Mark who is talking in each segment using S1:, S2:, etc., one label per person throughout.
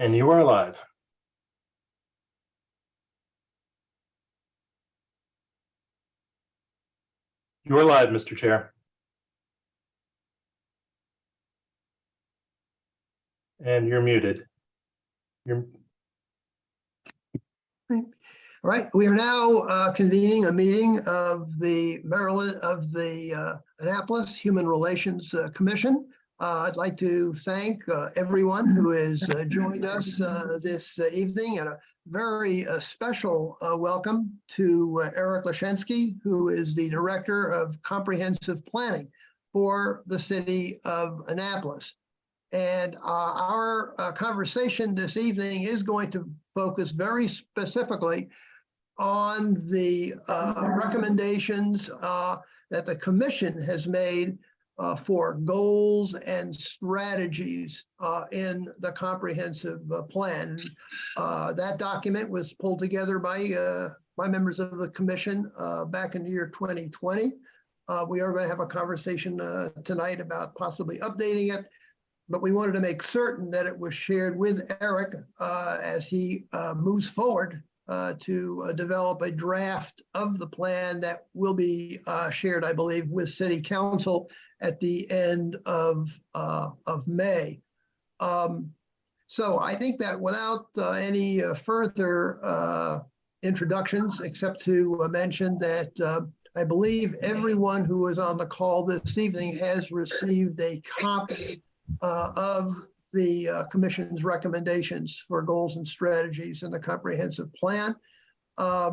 S1: And you are live. You are live, Mr. Chair. And you're muted. You're...
S2: All right, we are now convening a meeting of the Annapolis Human Relations Commission. I'd like to thank everyone who has joined us this evening, and a very special welcome to Eric Lashensky, who is the Director of Comprehensive Planning for the City of Annapolis. And our conversation this evening is going to focus very specifically on the recommendations that the commission has made for goals and strategies in the comprehensive plan. That document was pulled together by members of the commission back in the year 2020. We are going to have a conversation tonight about possibly updating it, but we wanted to make certain that it was shared with Eric as he moves forward to develop a draft of the plan that will be shared, I believe, with City Council at the end of May. So I think that without any further introductions, except to mention that I believe everyone who is on the call this evening has received a copy of the Commission's recommendations for goals and strategies in the comprehensive plan. I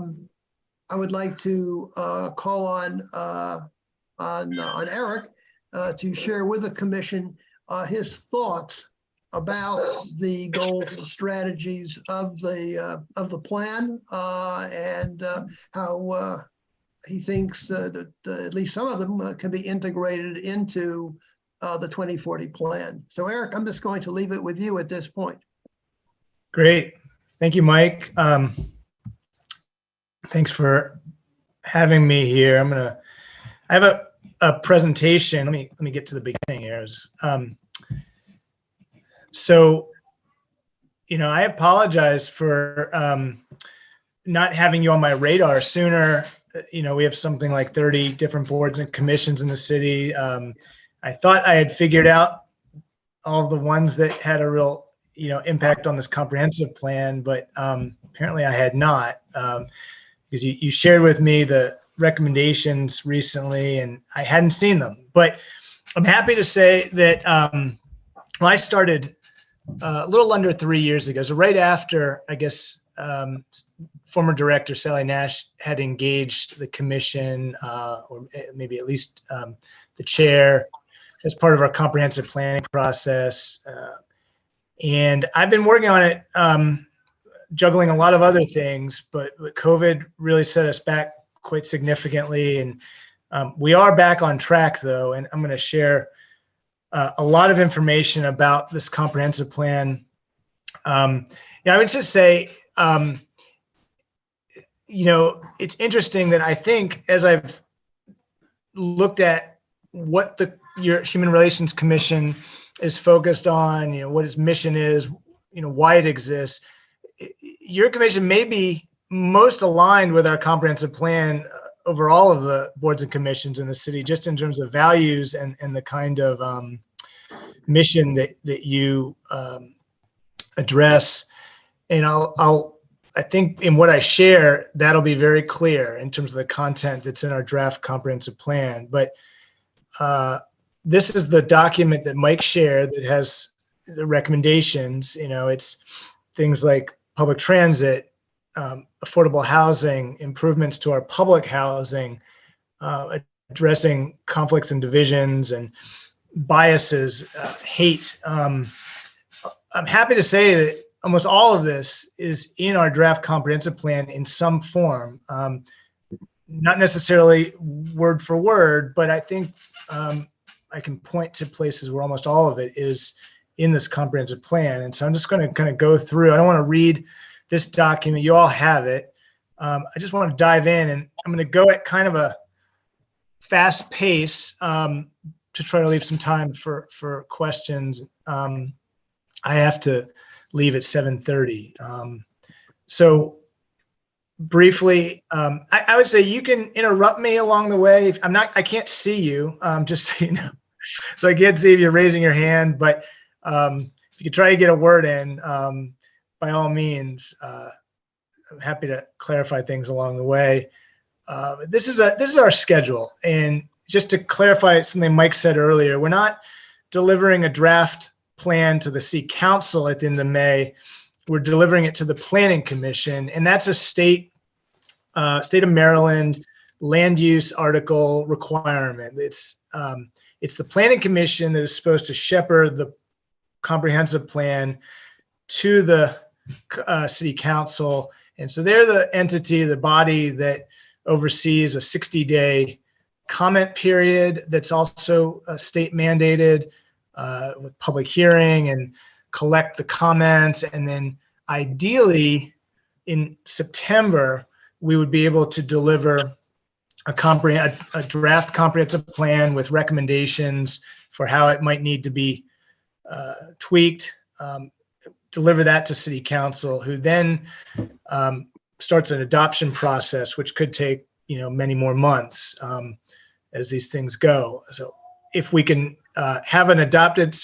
S2: would like to call on Eric to share with the Commission his thoughts about the goals and strategies of the plan and how he thinks that at least some of them can be integrated into the 2040 plan. So Eric, I'm just going to leave it with you at this point.
S3: Great. Thank you, Mike. Thanks for having me here. I have a presentation. Let me get to the beginning here. So, I apologize for not having you on my radar sooner. We have something like 30 different boards and commissions in the city. I thought I had figured out all of the ones that had a real, impact on this comprehensive plan, but apparently I had not, because you shared with me the recommendations recently and I hadn't seen them. But I'm happy to say that I started a little under 3 years ago, so right after, I guess, former director Sally Nash had engaged the commission, or maybe at least the chair, as part of our comprehensive planning process. And I've been working on it, juggling a lot of other things, but COVID really set us back quite significantly. And we are back on track though, and I'm going to share a lot of information about this comprehensive plan. I would just say, it's interesting that I think as I've looked at what your Human Relations Commission is focused on, what its mission is, why it exists, your commission may be most aligned with our comprehensive plan over all of the boards and commissions in the city, just in terms of values and the kind of mission that you address. And I think in what I share, that'll be very clear in terms of the content that's in our draft comprehensive plan. But this is the document that Mike shared that has the recommendations. It's things like public transit, affordable housing, improvements to our public housing, addressing conflicts and divisions and biases, hate. I'm happy to say that almost all of this is in our draft comprehensive plan in some form, not necessarily word for word, but I think I can point to places where almost all of it is in this comprehensive plan. And so I'm just going to kind of go through. I don't want to read this document. You all have it. I just want to dive in, and I'm going to go at kind of a fast pace to try to leave some time for questions. I have to leave at 7:30. So briefly, I would say you can interrupt me along the way. I can't see you, just so you know. So I can't see if you're raising your hand, but if you could try to get a word in, by all means, I'm happy to clarify things along the way. This is our schedule, and just to clarify something Mike said earlier, we're not delivering a draft plan to the city council at the end of May. We're delivering it to the Planning Commission, and that's a state of Maryland land use article requirement. It's the Planning Commission that is supposed to shepherd the comprehensive plan to the city council. And so they're the entity, the body that oversees a 60-day comment period that's also state mandated with public hearing and collect the comments. And then ideally in September, we would be able to deliver a draft comprehensive plan with recommendations for how it might need to be tweaked, deliver that to city council, who then starts an adoption process, which could take many more months as these things go. So if we can have an adopted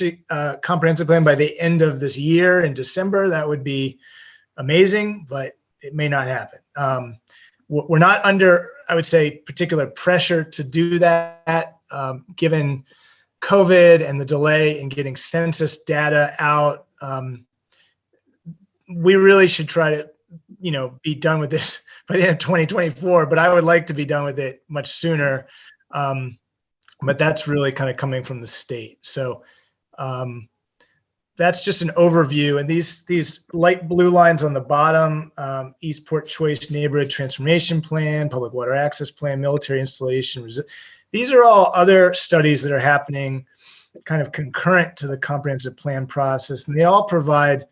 S3: comprehensive plan by the end of this year in December, that would be amazing, but it may not happen. We're not under, I would say, particular pressure to do that, given COVID and the delay in getting census data out. We really should try to, be done with this by the end of 2024, but I would like to be done with it much sooner. But that's really kind of coming from the state. So that's just an overview. And these light blue lines on the bottom, Eastport Choice Neighborhood Transformation Plan, Public Water Access Plan, Military Installation. These are all other studies that are happening kind of concurrent to the comprehensive plan process, and they all provide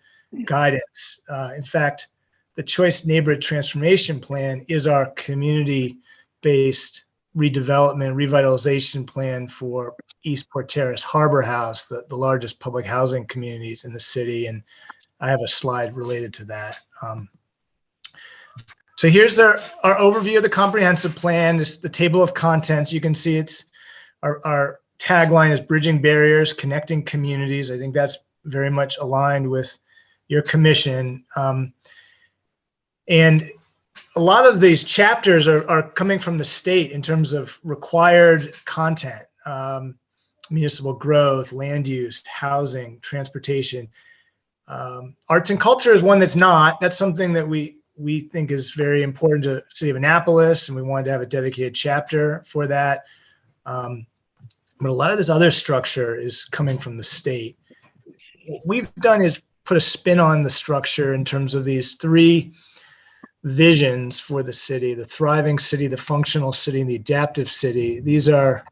S3: guidance. In fact, the Choice Neighborhood Transformation Plan is our community-based redevelopment, revitalization plan for Eastport Terrace Harbor House, the largest public housing communities in the city. And I have a slide related to that. So here's our overview of the comprehensive plan. This is the table of contents. You can see it's our tagline is Bridging Barriers, Connecting Communities. I think that's very much aligned with your commission. And a lot of these chapters are coming from the state in terms of required content, municipal growth, land use, housing, transportation. Arts and culture is one that's not. That's something that we think is very important to the city of Annapolis, and we wanted to have a dedicated chapter for that. But a lot of this other structure is coming from the state. What we've done is put a spin on the structure in terms of these three visions for the city: the thriving city, the functional city, and the adaptive city. These are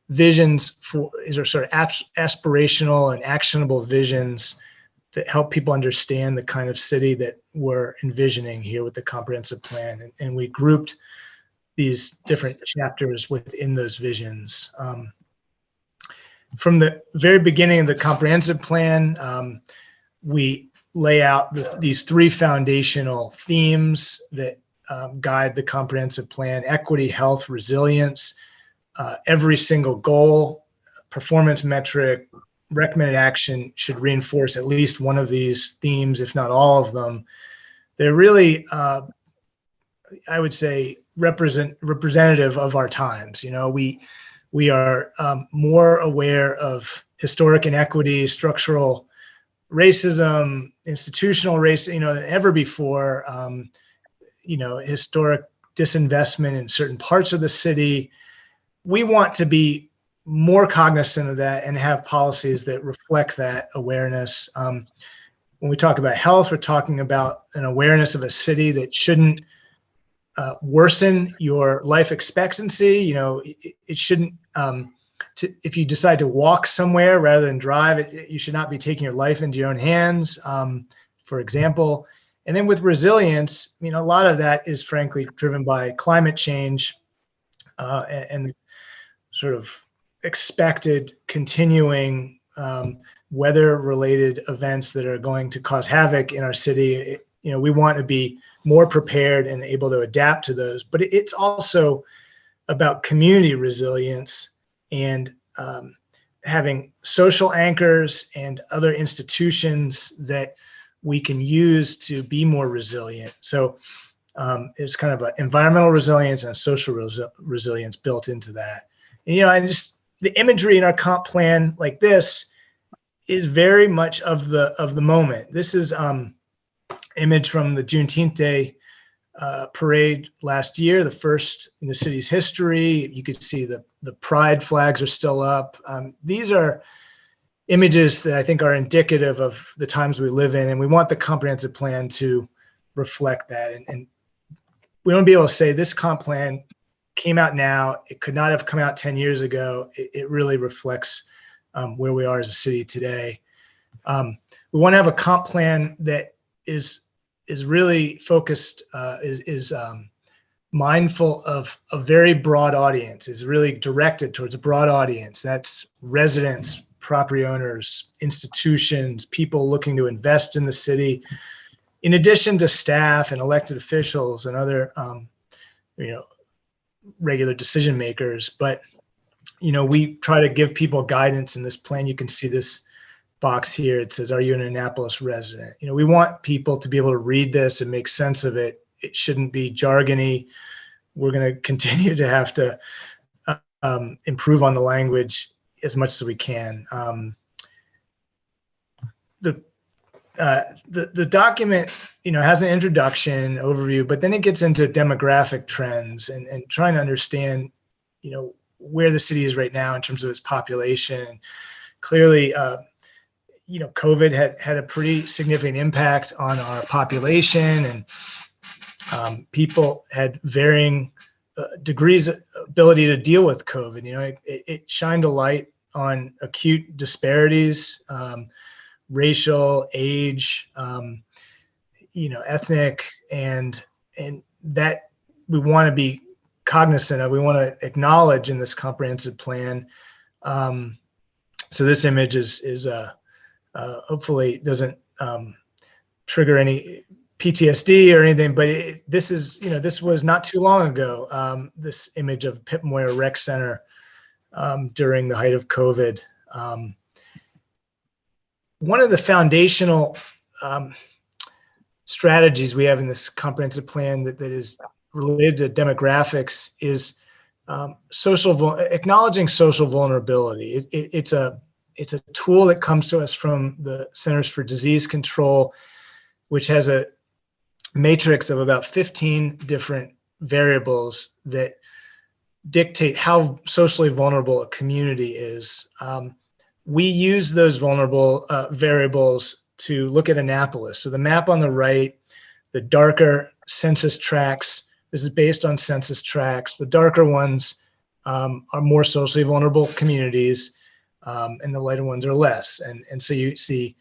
S3: visions these are sort of aspirational and actionable visions that help people understand the kind of city that we're envisioning here with the comprehensive plan. And we grouped these different chapters within those visions. From the very beginning of the comprehensive plan, we lay out these three foundational themes that guide the comprehensive plan: equity, health, resilience. Every single goal, performance metric, recommended action should reinforce at least one of these themes, if not all of them. They're really, I would say, representative of our times. We are more aware of historic inequity, structural racism, institutional racism, than ever before. Historic disinvestment in certain parts of the city. We want to be more cognizant of that and have policies that reflect that awareness. When we talk about health, we're talking about an awareness of a city that shouldn't worsen your life expectancy. It shouldn't, if you decide to walk somewhere rather than drive, you should not be taking your life into your own hands, for example. And then with resilience, a lot of that is frankly driven by climate change and sort of expected continuing weather-related events that are going to cause havoc in our city. We want to be more prepared and able to adapt to those. But it's also about community resilience and having social anchors and other institutions that we can use to be more resilient. So it's kind of an environmental resilience and social resilience built into that. And the imagery in our comp plan like this is very much of the moment. This is image from the Juneteenth Day parade last year, the first in the city's history. You could see the pride flags are still up. These are images that I think are indicative of the times we live in, and we want the comprehensive plan to reflect that. And we want to be able to say this comp plan came out now. It could not have come out 10 years ago. It really reflects where we are as a city today. We want to have a comp plan that is really focused, is mindful of a very broad audience, is really directed towards a broad audience. That's residents, property owners, institutions, people looking to invest in the city, in addition to staff and elected officials and other, regular decision makers. But, we try to give people guidance in this plan. You can see this box here. It says, are you an Annapolis resident? We want people to be able to read this and make sense of it. It shouldn't be jargony. We're going to continue to have to improve on the language as much as we can. The document, has an introduction, overview, but then it gets into demographic trends and trying to understand, where the city is right now in terms of its population. Clearly, COVID had a pretty significant impact on our population, and people had varying degrees of ability to deal with COVID. It shined a light on acute disparities, racial, age, ethnic, and that we want to be cognizant of. We want to acknowledge in this comprehensive plan. So this image is hopefully doesn't trigger any PTSD or anything, but this was not too long ago. This image of Pip Moyer Rec Center during the height of COVID. One of the foundational strategies we have in this comprehensive plan that is related to demographics is acknowledging social vulnerability. It's a tool that comes to us from the Centers for Disease Control, which has a matrix of about 15 different variables that dictate how socially vulnerable a community is. We use those vulnerable variables to look at Annapolis. So the map on the right, the darker census tracts, this is based on census tracts. The darker ones are more socially vulnerable communities, and the lighter ones are less. And so you see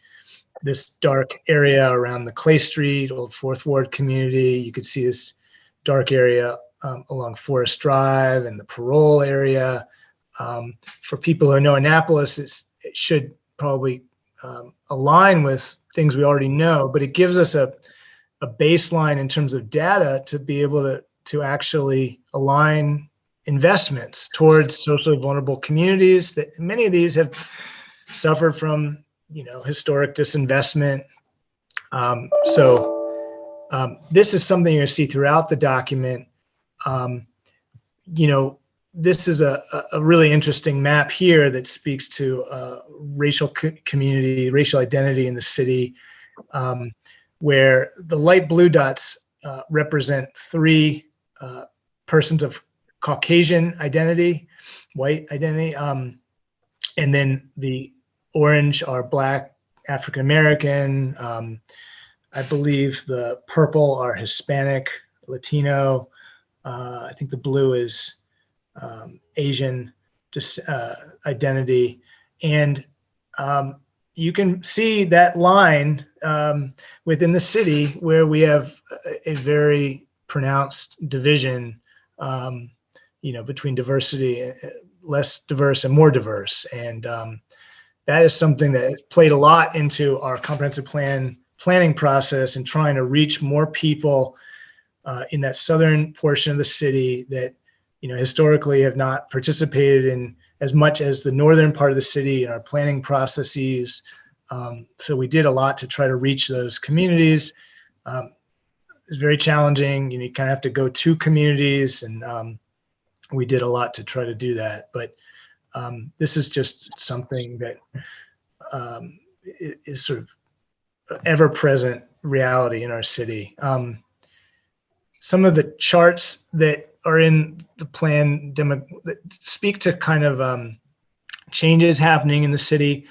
S3: this dark area around the Clay Street, Old Fourth Ward community. You could see this dark area along Forest Drive and the Parole area. For people who know Annapolis, it should probably align with things we already know, but it gives us a baseline in terms of data to be able to actually align investments towards socially vulnerable communities. That many of these have suffered from, historic disinvestment. This is something you're going to see throughout the document. This is a really interesting map here that speaks to racial community, racial identity in the city, where the light blue dots represent 3 persons of Caucasian identity, white identity, and then the orange are Black, African American. I believe the purple are Hispanic, Latino. I think the blue is Asian identity. And you can see that line within the city where we have a very pronounced division, between diversity, less diverse and more diverse. And that is something that played a lot into our comprehensive planning process and trying to reach more people in that southern portion of the city that, historically have not participated in as much as the northern part of the city in our planning processes. So we did a lot to try to reach those communities. It's very challenging. You kind of have to go to communities, and we did a lot to try to do that. But this is just something that is sort of ever-present reality in our city. Some of the charts that are in the plan that speak to kind of changes happening in the city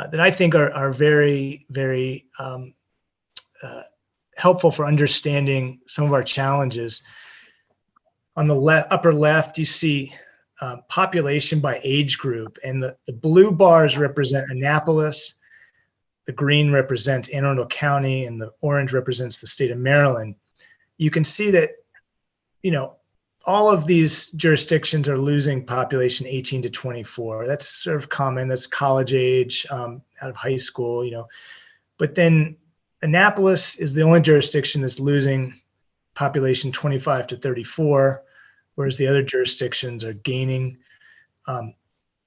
S3: that I think are very, very helpful for understanding some of our challenges. On the upper left, you see population by age group, and the blue bars represent Annapolis, the green represents Anne Arundel County, and the orange represents the state of Maryland. You can see that, all of these jurisdictions are losing population 18 to 24. That's sort of common. That's college age, out of high school, But then Annapolis is the only jurisdiction that's losing population 25 to 34, whereas the other jurisdictions are gaining.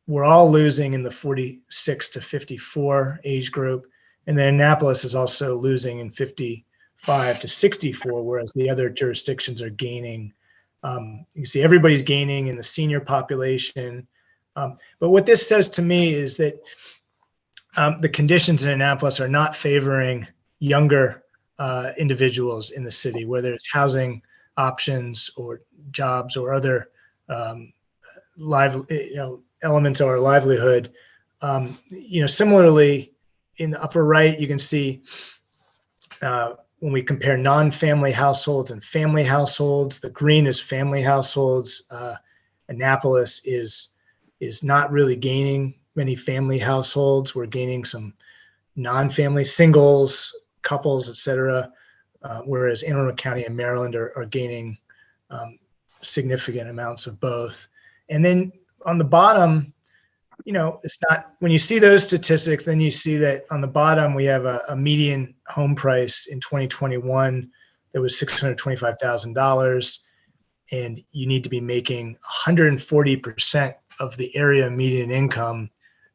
S3: We're all losing in the 46 to 54 age group. And then Annapolis is also losing in 55 to 64, whereas the other jurisdictions are gaining. You see everybody's gaining in the senior population. But what this says to me is that the conditions in Annapolis are not favoring younger individuals in the city, whether it's housing options or jobs or other elements of our livelihood. Similarly, in the upper right, you can see when we compare non-family households and family households, the green is family households. Annapolis is not really gaining many family households. We're gaining some non-family singles, couples, et cetera, whereas Anne Arundel County and Maryland are gaining significant amounts of both. And then on the bottom, it's not, when you see those statistics, then you see that on the bottom, we have a median home price in 2021 that was $625,000. And you need to be making 140% of the area median income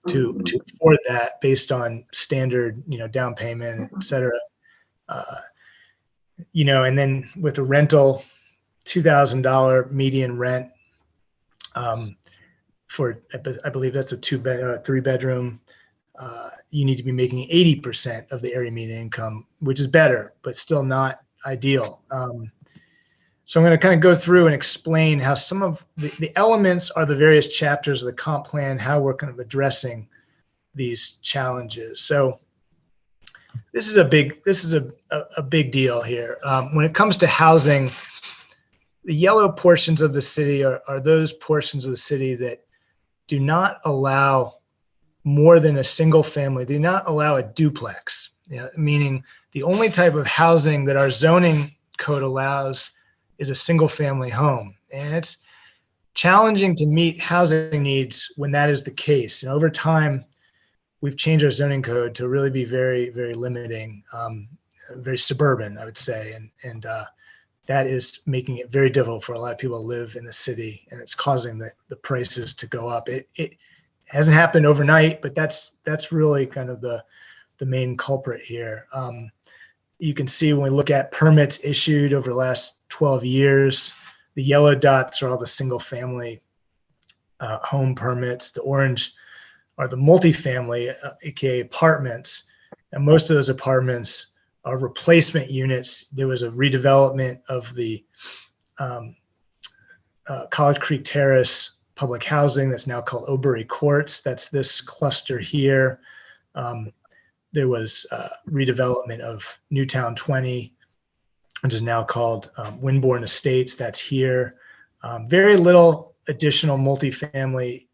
S3: to afford that based on standard, down payment, et cetera. And then with a rental, $2,000 median rent, for, I believe that's a 3-bedroom, you need to be making 80% of the area median income, which is better, but still not ideal. So I'm going to kind of go through and explain how some of the elements are the various chapters of the comp plan, how we're kind of addressing these challenges. So this is a big deal here. When it comes to housing, the yellow portions of the city are those portions of the city that do not allow more than a single family, do not allow a duplex, meaning the only type of housing that our zoning code allows is a single family home. And it's challenging to meet housing needs when that is the case. And over time, we've changed our zoning code to really be very, very limiting, very suburban, I would say. And that is making it very difficult for a lot of people to live in the city, and it's causing the prices to go up. It hasn't happened overnight, but that's really kind of the main culprit here. You can see when we look at permits issued over the last 12 years, the yellow dots are all the single family home permits. The orange are the multifamily, aka apartments. And most of those apartments are replacement units. There was a redevelopment of the College Creek Terrace public housing that's now called Oberry Courts. That's this cluster here. There was redevelopment of Newtown 20, which is now called Winborn Estates. That's here. Very little additional multifamily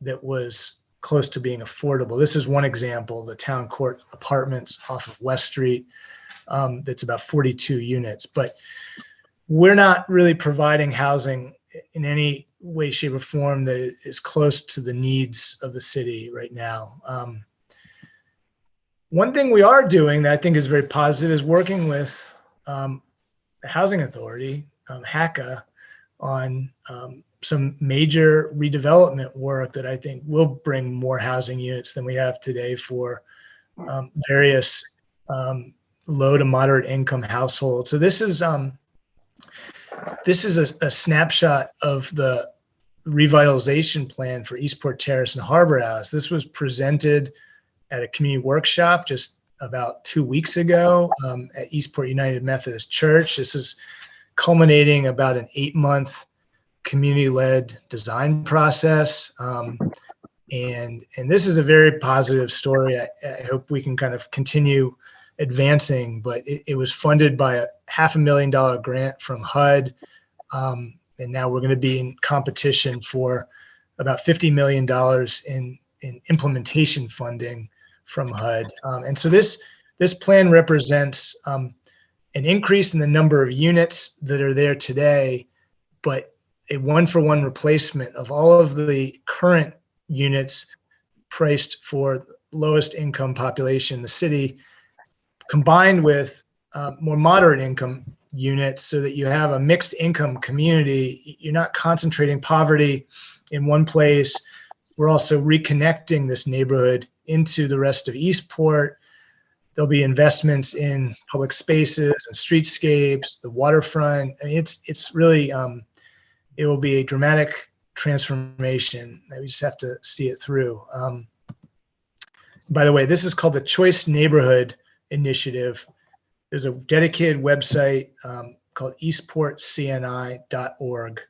S3: that was close to being affordable. This is one example, the Town Court Apartments off of West Street. That's about 42 units, but we're not really providing housing in any way, shape, or form that is close to the needs of the city right now. One thing we are doing that I think is very positive is working with the Housing Authority, HACA, on some major redevelopment work that I think will bring more housing units than we have today for various low to moderate income households. So this is a snapshot of the revitalization plan for Eastport Terrace and Harbor House. This was presented at a community workshop just about 2 weeks ago at Eastport United Methodist Church. This is culminating about an 8-month community-led design process. And this is a very positive story. I hope we can kind of continue advancing, but it was funded by a $500,000 grant from HUD. And now we're going to be in competition for about $50 million in implementation funding from HUD. And so this plan represents an increase in the number of units that are there today, but a one-for-one replacement of all of the current units priced for lowest income population in the city, combined with more moderate income units, so that you have a mixed income community. You're not concentrating poverty in one place. We're also reconnecting this neighborhood into the rest of Eastport. There'll be investments in public spaces and streetscapes, the waterfront. I mean, it's really, it will be a dramatic transformation. We just have to see it through. By the way, this is called the Choice Neighborhood Initiative. There's a dedicated website called eastportcni.org,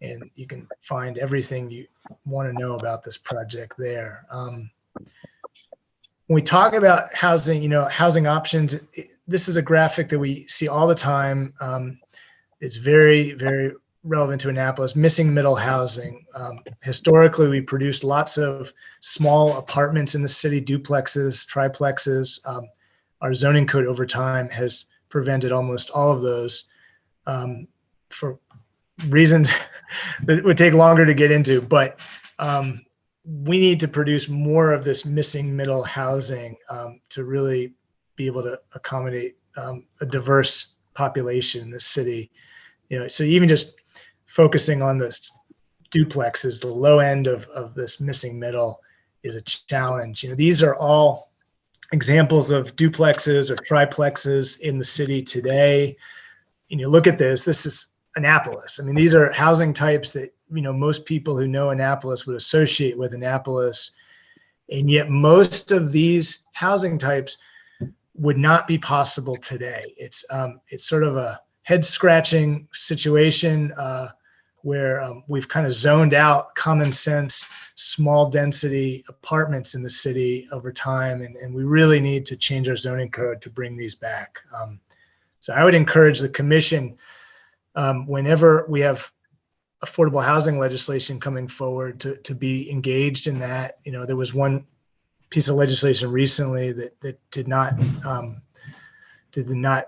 S3: and you can find everything you want to know about this project there. When we talk about housing, housing options, this is a graphic that we see all the time. It's very, very relevant to Annapolis. Missing middle housing. Historically, we produced lots of small apartments in the city, duplexes, triplexes. Our zoning code over time has prevented almost all of those for reasons that would take longer to get into. But we need to produce more of this missing middle housing to really be able to accommodate a diverse population in the city. So even just focusing on this duplexes, the low end of this missing middle, is a challenge. These are all examples of duplexes or triplexes in the city today. And you look at this is Annapolis. I mean, these are housing types that, most people who know Annapolis would associate with Annapolis. And yet most of these housing types would not be possible today. It's sort of a head scratching situation where we've kind of zoned out common sense, small density apartments in the city over time. And we really need to change our zoning code to bring these back. So I would encourage the commission, whenever we have affordable housing legislation coming forward, to be engaged in that. There was one piece of legislation recently that did not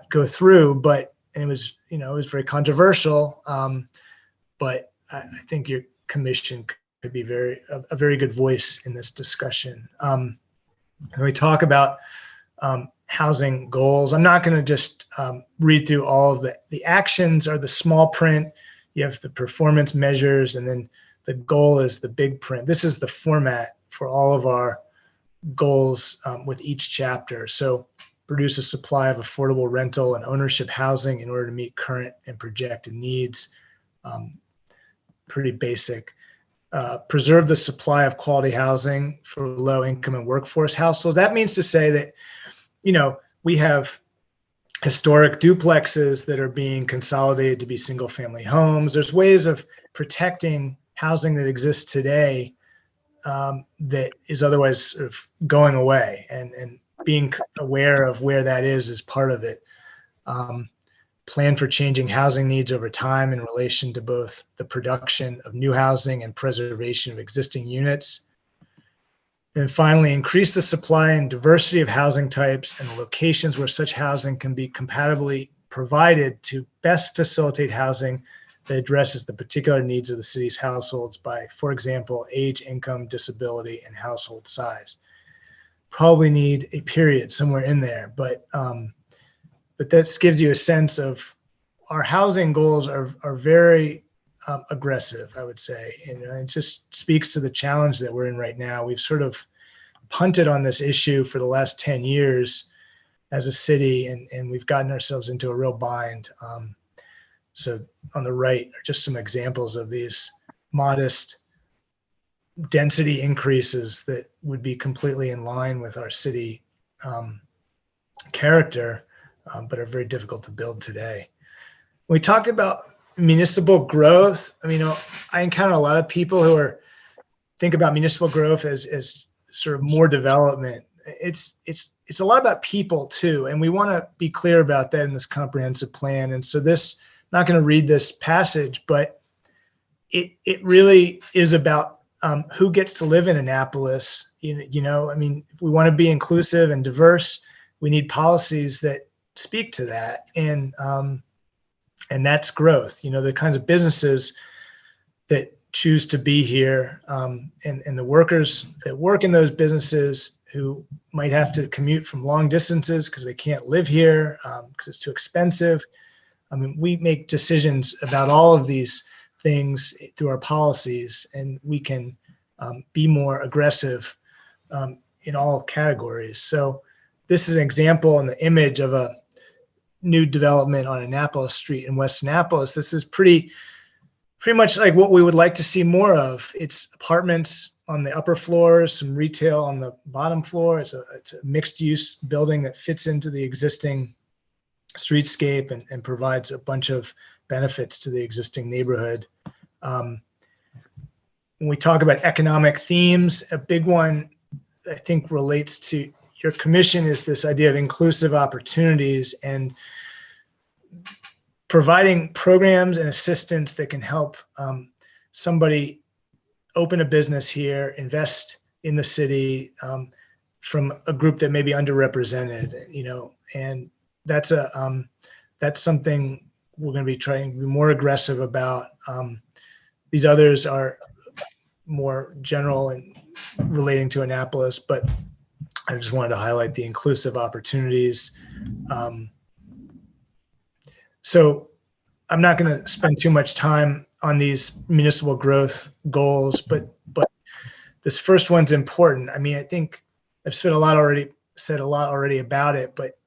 S3: go through, but it was very controversial. But I think your commission could be a very good voice in this discussion. When we talk about housing goals, I'm not going to just read through all of the actions or the small print. You have the performance measures, and then the goal is the big print. This is the format for all of our goals with each chapter. So produce a supply of affordable rental and ownership housing in order to meet current and projected needs. Pretty basic. Preserve the supply of quality housing for low income and workforce households. That means to say that, we have historic duplexes that are being consolidated to be single family homes. There's ways of protecting housing that exists today that is otherwise sort of going away, and being aware of where that is part of it. Plan for changing housing needs over time in relation to both the production of new housing and preservation of existing units. And finally, increase the supply and diversity of housing types and the locations where such housing can be compatibly provided to best facilitate housing that addresses the particular needs of the city's households by, for example, age, income, disability, and household size. Probably need a period somewhere in there, but that gives you a sense of our housing goals are very aggressive, I would say. And it just speaks to the challenge that we're in right now. We've sort of punted on this issue for the last 10 years as a city, and we've gotten ourselves into a real bind. So on the right are just some examples of these modest density increases that would be completely in line with our city character, but are very difficult to build today. We talked about municipal growth. I mean, I encounter a lot of people who think about municipal growth as sort of more development. It's a lot about people too, and we want to be clear about that in this comprehensive plan. And so this, I'm not going to read this passage, but it really is about who gets to live in Annapolis. You know, I mean, if we want to be inclusive and diverse, we need policies that speak to that, and that's growth. You know, the kinds of businesses that choose to be here, and the workers that work in those businesses who might have to commute from long distances because they can't live here because it's too expensive. I mean, we make decisions about all of these things through our policies, and we can be more aggressive in all categories. So this is an example in the image of a new development on Annapolis Street in West Annapolis. This is pretty much like what we would like to see more of. It's apartments on the upper floors, some retail on the bottom floor. It's a mixed use building that fits into the existing streetscape and provides a bunch of benefits to the existing neighborhood. When we talk about economic themes, a big one I think relates to your commission is this idea of inclusive opportunities and providing programs and assistance that can help somebody open a business here, invest in the city from a group that may be underrepresented, you know, and that's something we're going to be trying to be more aggressive about. These others are more general and relating to Annapolis, but I just wanted to highlight the inclusive opportunities. So I'm not going to spend too much time on these municipal growth goals, but this first one's important. I mean, I think I've said a lot already about it, but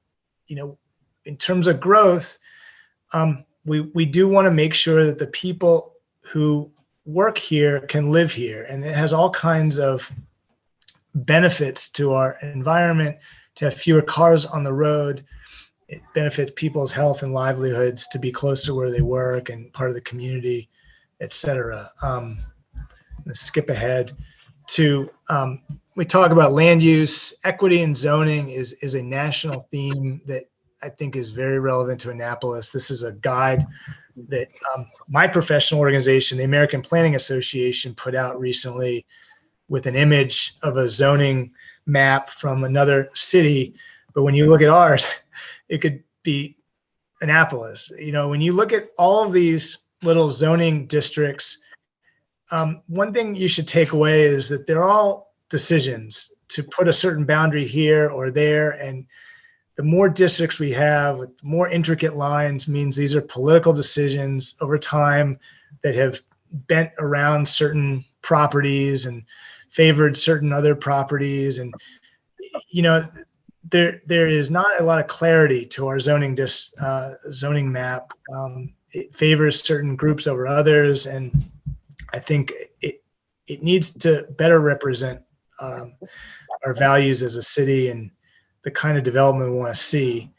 S3: you know, in terms of growth, we do want to make sure that the people who work here can live here, and it has all kinds of benefits to our environment to have fewer cars on the road. It benefits people's health and livelihoods to be close to where they work and part of the community, et cetera. Let's skip ahead to, we talk about land use, equity and zoning is a national theme that I think is very relevant to Annapolis. This is a guide that my professional organization, the American Planning Association, put out recently with an image of a zoning map from another city. But when you look at ours, it could be Annapolis. You know, when you look at all of these little zoning districts, one thing you should take away is that they're all decisions to put a certain boundary here or there. And the more districts we have with more intricate lines means these are political decisions over time that have bent around certain properties and favored certain other properties. And, you know, there is not a lot of clarity to our zoning map. It favors certain groups over others, and I think it needs to better represent our values as a city and the kind of development we want to see.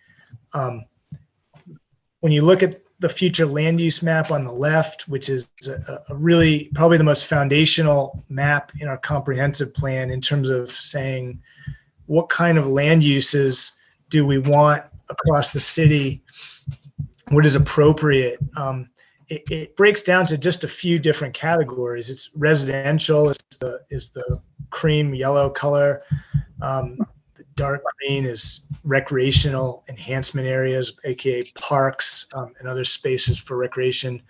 S3: When you look at the future land use map on the left, which is a really probably the most foundational map in our comprehensive plan in terms of saying what kind of land uses do we want across the city, what is appropriate. It breaks down to just a few different categories. It's residential is the cream yellow color. The dark green is recreational enhancement areas, aka parks and other spaces for recreation.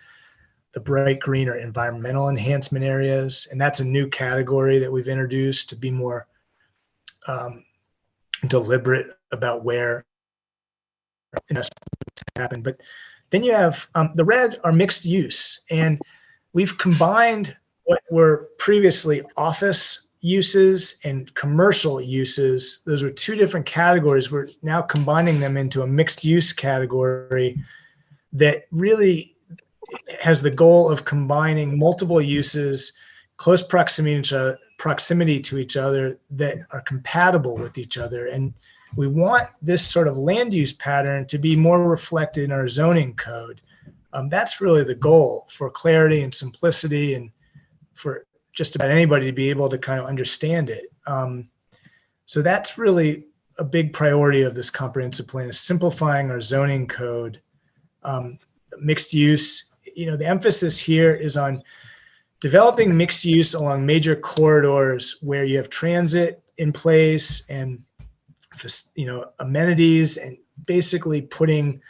S3: the bright green are environmental enhancement areas, and that's a new category that we've introduced to be more deliberate about where investments happen. But then you have the red are mixed use, and we've combined what were previously office uses and commercial uses. Those were two different categories. We're now combining them into a mixed use category that really has the goal of combining multiple uses, close proximity to each other that are compatible with each other. And we want this sort of land use pattern to be more reflected in our zoning code. That's really the goal, for clarity and simplicity, and for just about anybody to be able to kind of understand it. So that's really a big priority of this comprehensive plan, is simplifying our zoning code. Mixed use, the emphasis here is on developing mixed use along major corridors where you have transit in place and amenities, and basically putting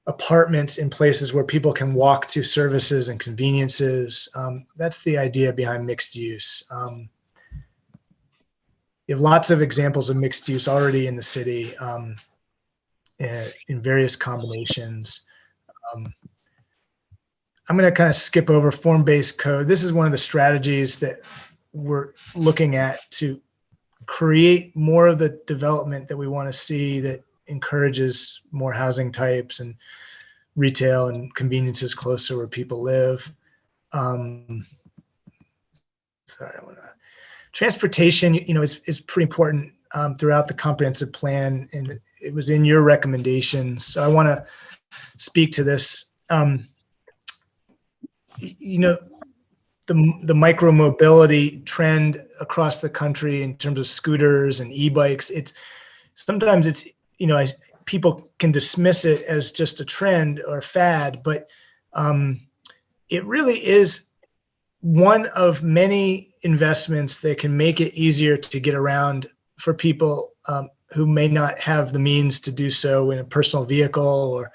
S3: apartments in places where people can walk to services and conveniences. That's the idea behind mixed use. You have lots of examples of mixed use already in the city, in various combinations. I'm going to kind of skip over form-based code. This is one of the strategies that we're looking at to create more of the development that we want to see, that encourages more housing types and retail and conveniences closer where people live. Transportation, is pretty important throughout the comprehensive plan, and it was in your recommendations. So I want to speak to this. The micro-mobility trend across the country in terms of scooters and e-bikes, sometimes people can dismiss it as just a trend or fad, but it really is one of many investments that can make it easier to get around for people who may not have the means to do so in a personal vehicle, or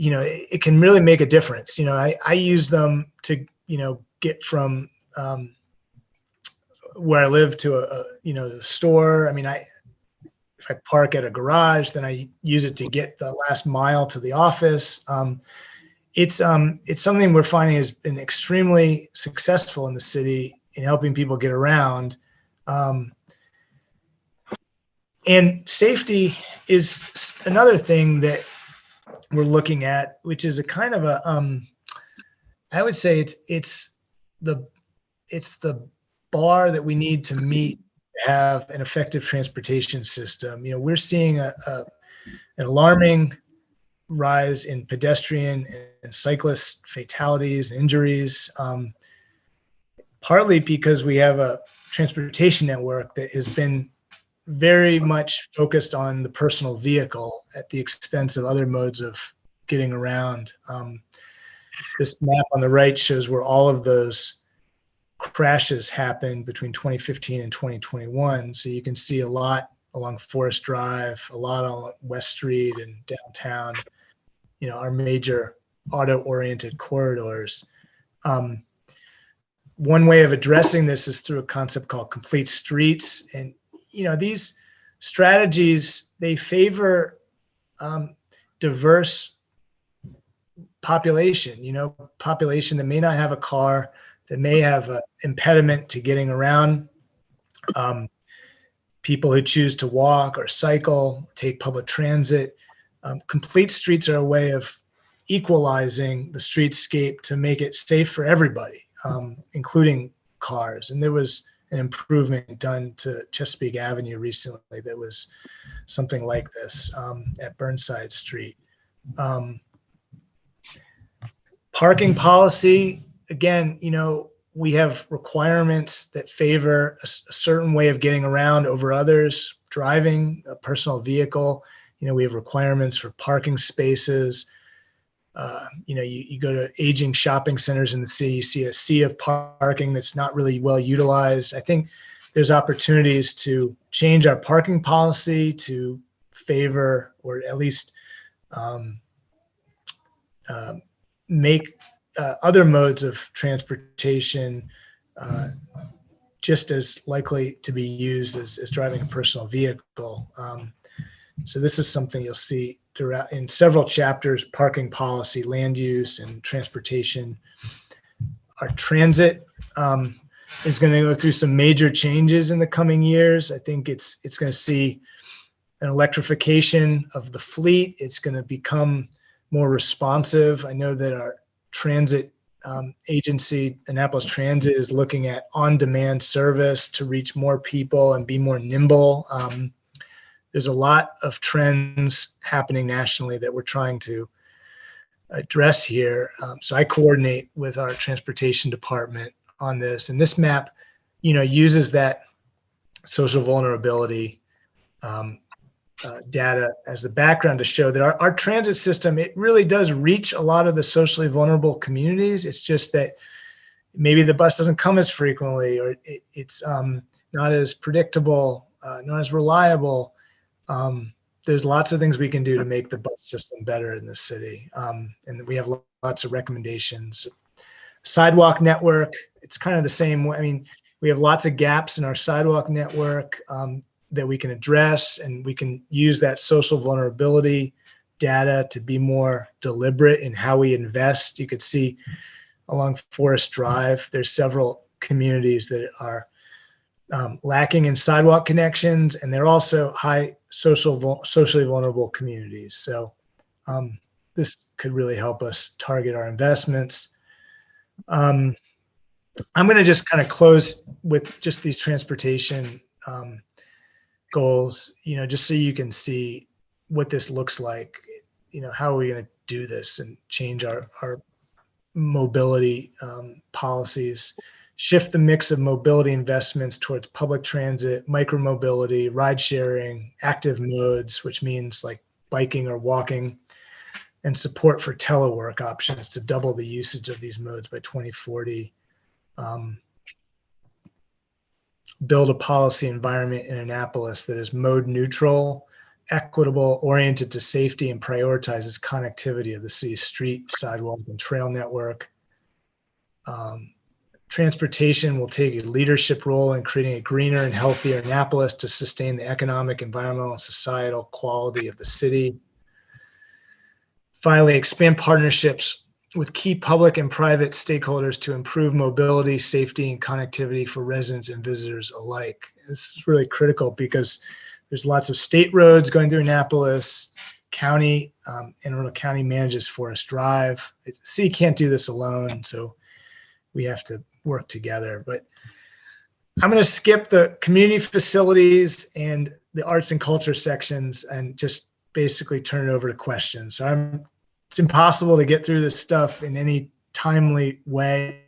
S3: it can really make a difference. I use them to, get from where I live to the store. I mean, if I park at a garage, then I use it to get the last mile to the office. It's something we're finding has been extremely successful in the city in helping people get around. And safety is another thing that we're looking at, which is a kind of a, I would say it's the bar that we need to meet to have an effective transportation system. We're seeing an alarming rise in pedestrian and cyclist fatalities and injuries, partly because we have a transportation network that has been very much focused on the personal vehicle at the expense of other modes of getting around. This map on the right shows where all of those crashes happened between 2015 and 2021. So you can see a lot along Forest Drive, a lot on West Street and downtown, our major auto-oriented corridors. One way of addressing this is through a concept called complete streets. And these strategies, they favor diverse population, population that may not have a car, that may have an impediment to getting around, people who choose to walk or cycle, take public transit. Complete streets are a way of equalizing the streetscape to make it safe for everybody, including cars. And there was an improvement done to Chesapeake Avenue recently that was something like this at Burnside Street. Parking policy, again, we have requirements that favor a certain way of getting around over others. Driving a personal vehicle, we have requirements for parking spaces. You go to aging shopping centers in the city, you see a sea of parking that's not really well utilized. I think there's opportunities to change our parking policy to favor, or at least make other modes of transportation just as likely to be used as driving a personal vehicle. So this is something you'll see throughout in several chapters: parking policy, land use, and transportation. Our transit is going to go through some major changes in the coming years. I think it's going to see an electrification of the fleet. It's going to become more responsive. I know that our transit agency, Annapolis Transit, is looking at on-demand service to reach more people and be more nimble. There's a lot of trends happening nationally that we're trying to address here. So I coordinate with our transportation department on this, and this map, uses that social vulnerability data as the background to show that our transit system, it really does reach a lot of the socially vulnerable communities. It's just that maybe the bus doesn't come as frequently, or it's not as predictable, not as reliable. There's lots of things we can do to make the bus system better in the city. And we have lots of recommendations. Sidewalk network, it's kind of the same way. I mean, we have lots of gaps in our sidewalk network that we can address, and we can use that social vulnerability data to be more deliberate in how we invest. You could see along Forest Drive, there's several communities that are lacking in sidewalk connections, and they're also high socially vulnerable communities. So this could really help us target our investments. I'm going to just kind of close with just these transportation goals, just so you can see what this looks like. How are we going to do this and change our mobility policies, shift the mix of mobility investments towards public transit, micromobility, ride sharing, active modes, which means like biking or walking, and support for telework options to double the usage of these modes by 2040. Build a policy environment in Annapolis that is mode neutral, equitable, oriented to safety, and prioritizes connectivity of the city's street, sidewalk, and trail network. Transportation will take a leadership role in creating a greener and healthier Annapolis to sustain the economic, environmental, and societal quality of the city. Finally, expand partnerships with key public and private stakeholders to improve mobility, safety, and connectivity for residents and visitors alike. This is really critical because there's lots of state roads going through Annapolis. Anne Arundel County manages Forest Drive. The city can't do this alone, so we have to work together. But I'm going to skip the community facilities and the arts and culture sections and just basically turn it over to questions. So it's impossible to get through this stuff in any timely way.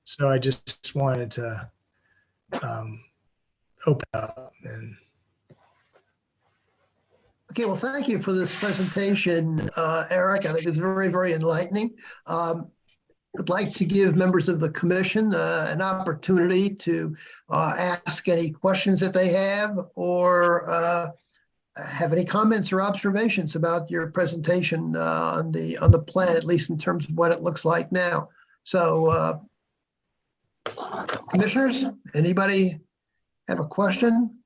S3: So I just wanted to open up and.
S2: Okay, well, thank you for this presentation, Eric. I think it's very, very enlightening. I'd like to give members of the commission an opportunity to ask any questions that they have, or have any comments or observations about your presentation on the plan, at least in terms of what it looks like now. So, commissioners, anybody have a question?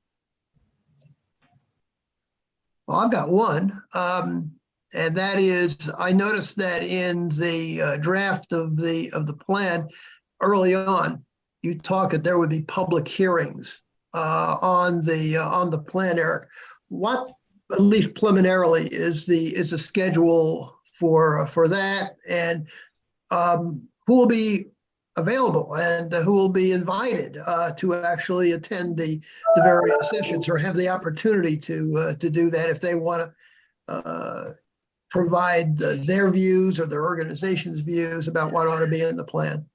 S2: Well, I've got one, and that is, I noticed that in the draft of the plan early on, you talked that there would be public hearings on the plan, Eric. What, at least preliminarily, is the schedule for that, and who will be available and who will be invited to actually attend the various sessions or have the opportunity to do that if they want to provide their views or their organization's views about what ought to be in the plan?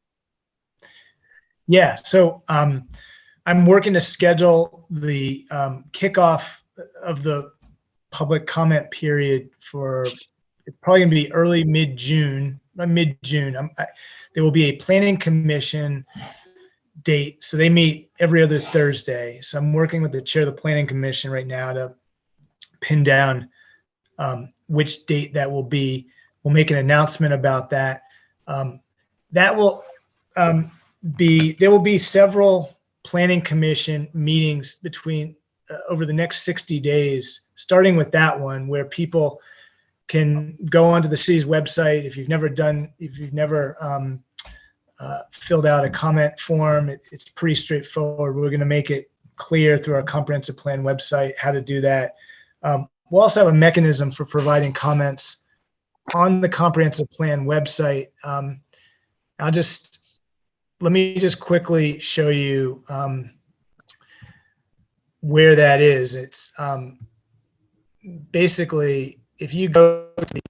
S3: Yeah, so I'm working to schedule the kickoff of the public comment period for, it's probably going to be early mid-June. There will be a planning commission date. So they meet every other Thursday. So I'm working with the chair of the planning commission right now to pin down which date that will be. we'll make an announcement about that. That will there will be several planning commission meetings between over the next 60 days, starting with that one where people can go onto the city's website. If you've never filled out a comment form, it's pretty straightforward. We're going to make it clear through our comprehensive plan website how to do that. We'll also have a mechanism for providing comments on the comprehensive plan website. Let me just quickly show you where that is. It's basically, if you go to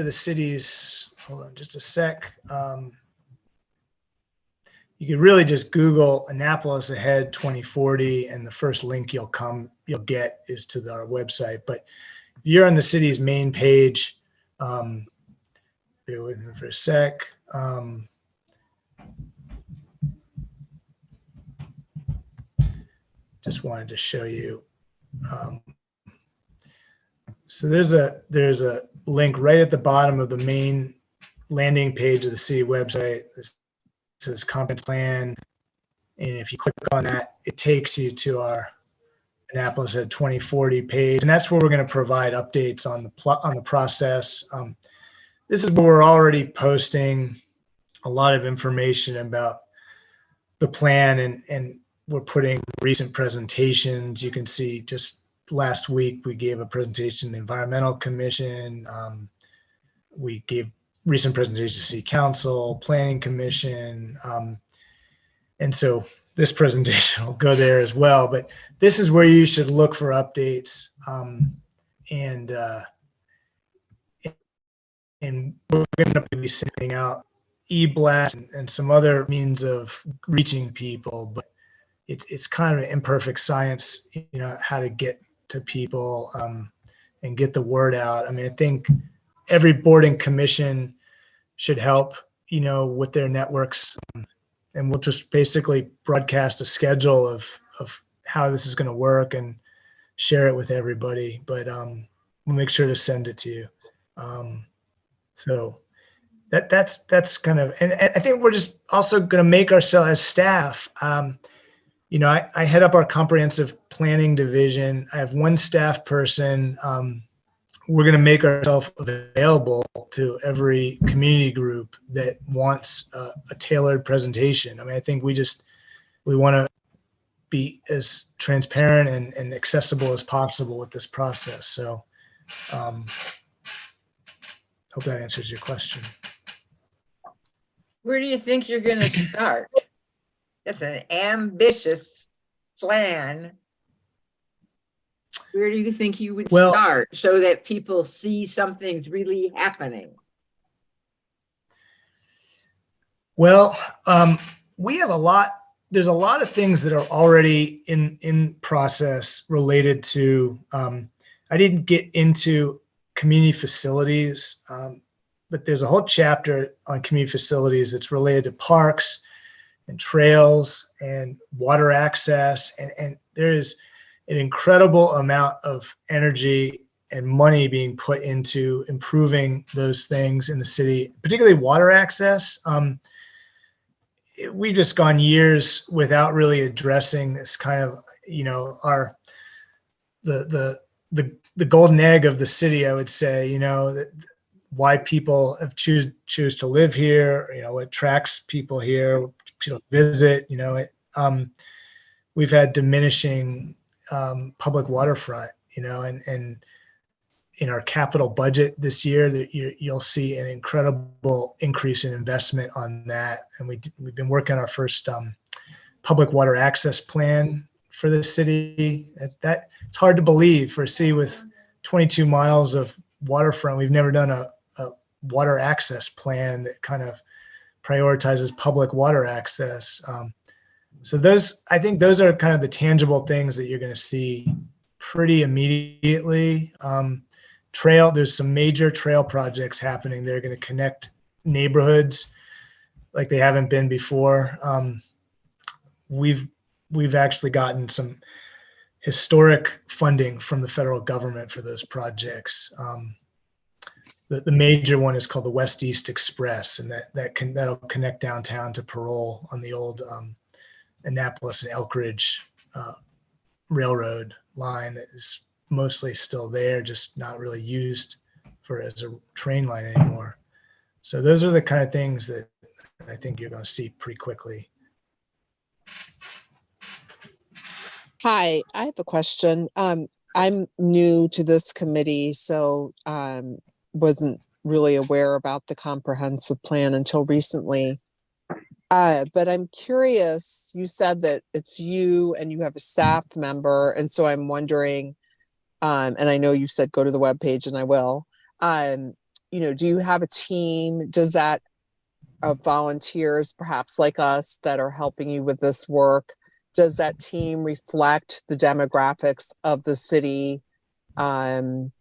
S3: the city's, hold on just a sec. You could really just Google Annapolis Ahead 2040, and the first link you'll get is to our website. But if you're on the city's main page, bear with me for a sec. Just wanted to show you. So there's a link right at the bottom of the main landing page of the city website. This says comprehensive plan, and if you click on that, it takes you to our Annapolis at 2040 page, and that's where we're going to provide updates on the process. This is where we're already posting a lot of information about the plan, and we're putting recent presentations. You can see just last week we gave a presentation to the Environmental Commission. We gave recent presentations to City Council, Planning Commission, and so this presentation will go there as well. But this is where you should look for updates, and we're going to be sending out e-blasts and some other means of reaching people. But it's kind of an imperfect science, how to get to people and get the word out. I mean, I think every board and commission should help, with their networks, and we'll just basically broadcast a schedule of how this is going to work and share it with everybody. But we'll make sure to send it to you. So that's kind of, and I think we're just also going to make ourselves as staff. I head up our comprehensive planning division. I have one staff person. We're going to make ourselves available to every community group that wants a tailored presentation. I mean, I think we want to be as transparent and accessible as possible with this process. So hope that answers your question.
S4: Where do you think you're going to start? That's an ambitious plan. Where do you think you would start so that people see something's really happening?
S3: Well, we have there's a lot of things that are already in process related to, I didn't get into community facilities, but there's a whole chapter on community facilities that's related to parks and trails and water access. And there is an incredible amount of energy and money being put into improving those things in the city, particularly water access. We've just gone years without really addressing this kind of, the golden egg of the city, I would say, that why people choose to live here, what attracts people here, people visit, we've had diminishing public waterfront, and in our capital budget this year, that you'll see an incredible increase in investment on that. And we've been working on our first public water access plan for the city. That it's hard to believe for a city with 22 miles of waterfront. We've never done a water access plan that kind of prioritizes public water access. So I think those are kind of the tangible things that you're going to see pretty immediately. There's some major trail projects happening. They're going to connect neighborhoods like they haven't been before. We've actually gotten some historic funding from the federal government for those projects. The major one is called the West East Express, and that'll connect downtown to Parole on the old Annapolis and Elkridge railroad line that is mostly still there, just not really used as a train line anymore. So those are the kind of things that I think you're going to see pretty quickly.
S5: Hi, I have a question. I'm new to this committee, so wasn't really aware about the comprehensive plan until recently. But I'm curious, you said that it's you and you have a staff member, and so I'm wondering, and I know you said go to the webpage, and I will. Do you have a team? Does that of volunteers, perhaps like us, that are helping you with this work? Does that team reflect the demographics of the city? And,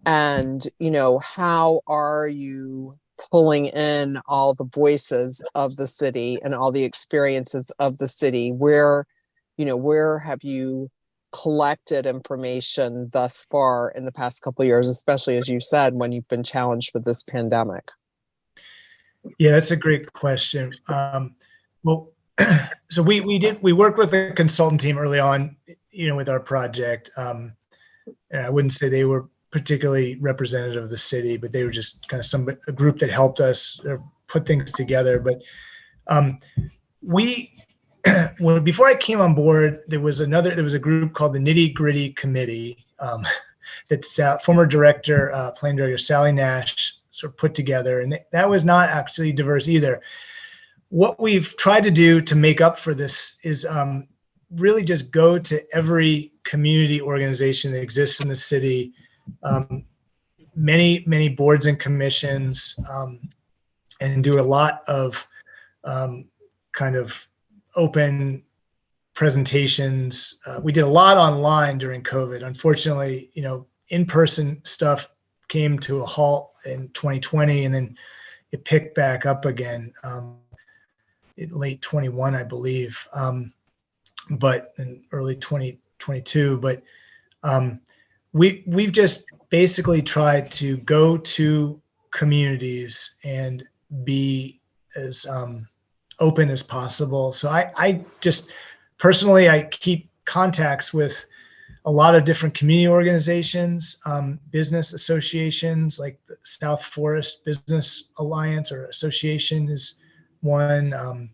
S5: how are you pulling in all the voices of the city and all the experiences of the city? Where have you collected information thus far in the past couple of years, especially as you said, when you've been challenged with this pandemic?
S3: Yeah, that's a great question. Well, so we worked with a consultant team early on, with our project. And I wouldn't say they were particularly representative of the city, but they were just kind of a group that helped us put things together. But before I came on board, there was a group called the Nitty Gritty Committee that former planning director Sally Nash sort of put together, and that was not actually diverse either. What we've tried to do to make up for this is really just go to every community organization that exists in the city, many boards and commissions, and do a lot of kind of open presentations. We did a lot online during COVID. Unfortunately, in-person stuff came to a halt in 2020, and then it picked back up again in late 21, I believe, but in early 2022. But we've just basically tried to go to communities and be as open as possible. So I just personally, I keep contacts with a lot of different community organizations, business associations, like the South Forest Business Alliance or Association is one,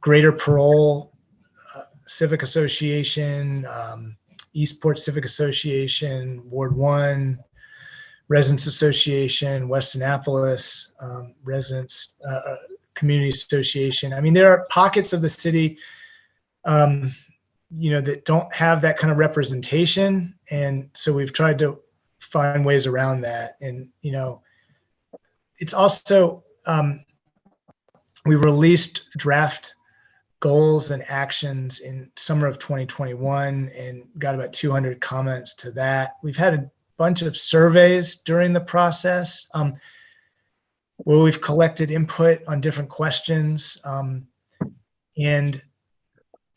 S3: Greater Parole Civic Association, Eastport Civic Association, Ward 1, Residents Association, West Annapolis Residents Community Association. I mean, there are pockets of the city that don't have that kind of representation. And so we've tried to find ways around that. And, it's also, we released draft goals and actions in summer of 2021 and got about 200 comments to that. We've had a bunch of surveys during the process where we've collected input on different questions. And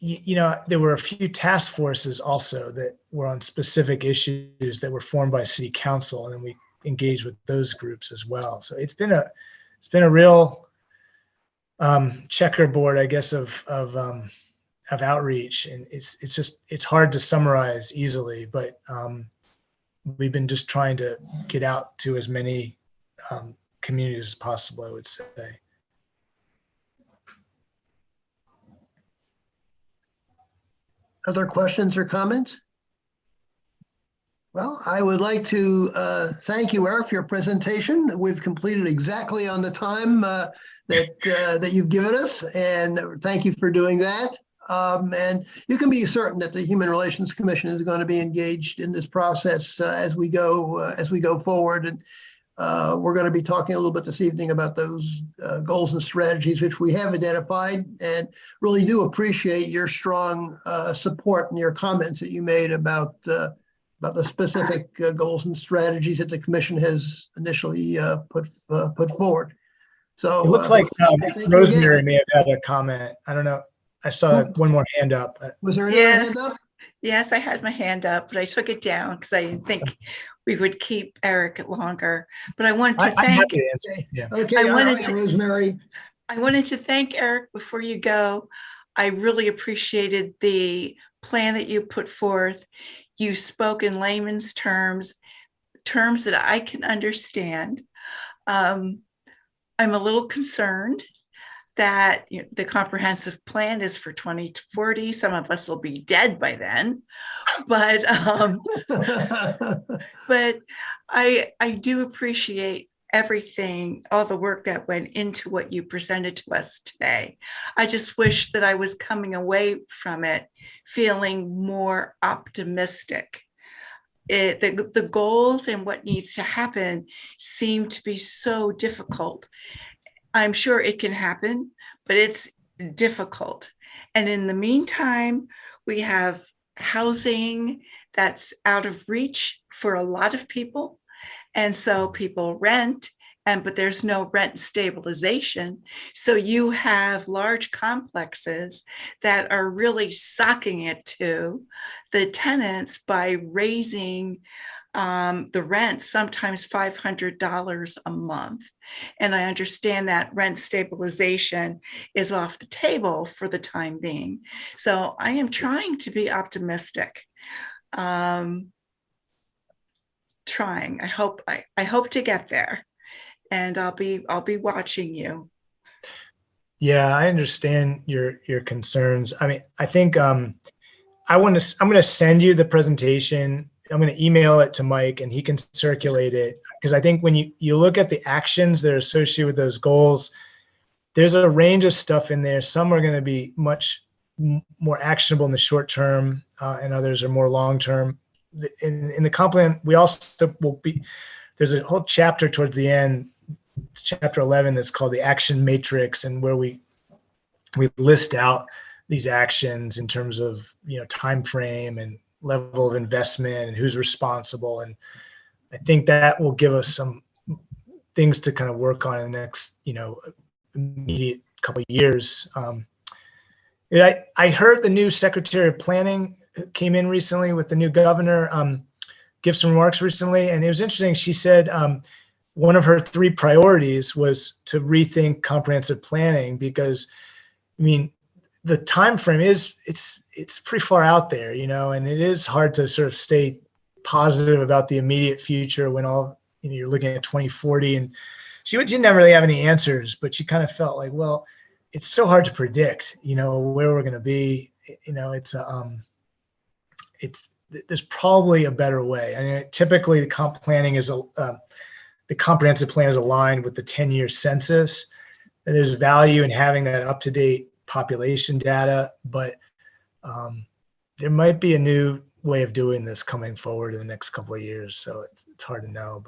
S3: there were a few task forces also that were on specific issues that were formed by city council, and then we engaged with those groups as well. So it's been a real checkerboard, I guess, of outreach, and it's hard to summarize easily, but we've been just trying to get out to as many communities as possible, I would say.
S2: Other questions or comments? Well, I would like to thank you, Eric, for your presentation. We've completed exactly on the time that you've given us, and thank you for doing that. And you can be certain that the Human Relations Commission is going to be engaged in this process as we go forward. And we're going to be talking a little bit this evening about those goals and strategies which we have identified, and really do appreciate your strong support and your comments that you made about the specific goals and strategies that the commission has initially put forward. So
S3: it looks like Rosemary may have had a comment. I don't know. I saw one more hand up.
S2: Was there another hand up?
S6: Yes, I had my hand up, but I took it down because I didn't think we would keep Eric longer. But I wanted to
S3: I'm
S6: thank,
S3: happy to answer. Yeah.
S2: Okay,
S6: I
S2: all
S6: wanted
S2: right,
S6: to-
S2: Rosemary.
S6: I wanted to thank Eric before you go. I really appreciated the plan that you put forth. You spoke in layman's terms that I can understand. I'm a little concerned that the comprehensive plan is for 2040. Some of us will be dead by then, but I do appreciate everything, all the work that went into what you presented to us today. I just wish that I was coming away from it feeling more optimistic. The goals and what needs to happen seem to be so difficult. I'm sure it can happen, but it's difficult. And in the meantime, we have housing that's out of reach for a lot of people. And so people rent, but there's no rent stabilization. So you have large complexes that are really socking it to the tenants by raising the rent, sometimes $500 a month. And I understand that rent stabilization is off the table for the time being. So I am trying to be optimistic. Trying. I hope to get there, and I'll be watching you.
S3: Yeah, I understand your concerns. I mean, I think I'm going to send you the presentation. I'm going to email it to Mike and he can circulate it, because I think when you look at the actions that are associated with those goals, there's a range of stuff in there. Some are going to be much more actionable in the short term, and others are more long term. In the comp plan, we also will be, there's a whole chapter towards the end, chapter 11, that's called the action matrix, and where we list out these actions in terms of, time frame and level of investment and who's responsible. And I think that will give us some things to kind of work on in the next, immediate couple of years. I heard the new Secretary of Planning came in recently with the new governor, give some remarks recently. And it was interesting. She said one of her 3 priorities was to rethink comprehensive planning, because, I mean, the time frame is it's pretty far out there, and it is hard to sort of stay positive about the immediate future when all, you're looking at 2040. And she didn't really have any answers, but she kind of felt like, well, it's so hard to predict, where we're going to be. There's probably a better way. I mean, typically the the comprehensive plan is aligned with the 10-year census. And there's value in having that up-to-date population data, but there might be a new way of doing this coming forward in the next couple of years. So it's hard to know,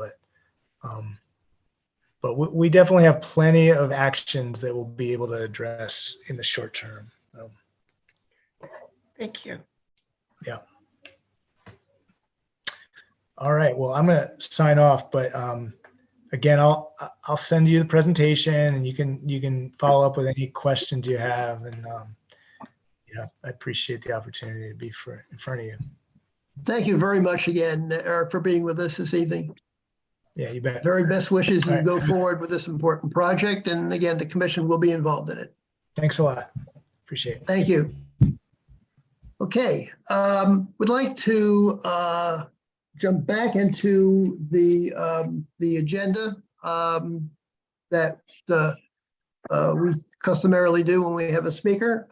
S3: but we definitely have plenty of actions that we'll be able to address in the short term.
S6: Thank you.
S3: Yeah. All right. Well, I'm going to sign off, but again, I'll send you the presentation, and you can follow up with any questions you have. And I appreciate the opportunity to be in front of you.
S2: Thank you very much again, Eric, for being with us this evening.
S3: Yeah, you bet.
S2: Very best wishes as
S3: All
S2: you
S3: right.
S2: go forward with this important project. And again, the commission will be involved in it.
S3: Thanks a lot. Appreciate it.
S2: Thank you. Okay, would like to jump back into the agenda that we customarily do when we have a speaker.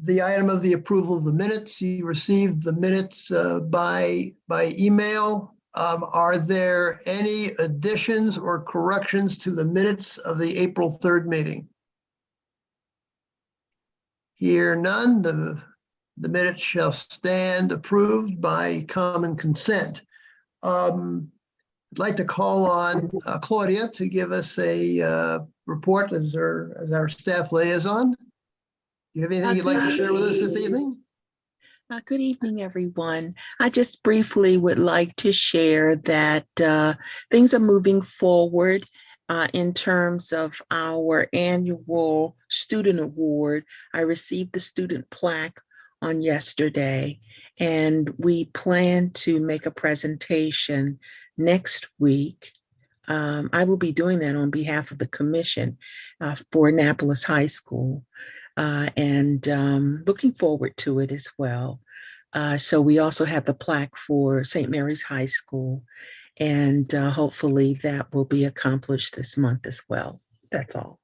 S2: The item of the approval of the minutes, you received the minutes by email. Are there any additions or corrections to the minutes of the April 3rd meeting? Hear none, the minutes shall stand approved by common consent. I'd like to call on Claudia to give us a report as our staff liaison. Do you have anything you'd like to share with us this evening?
S7: Good evening, everyone. I just briefly would like to share that things are moving forward in terms of our annual student award. I received the student plaque on yesterday, and we plan to make a presentation next week. I will be doing that on behalf of the commission for Annapolis High School, and looking forward to it as well. So we also have the plaque for St. Mary's High School, and hopefully that will be accomplished this month as well. That's all.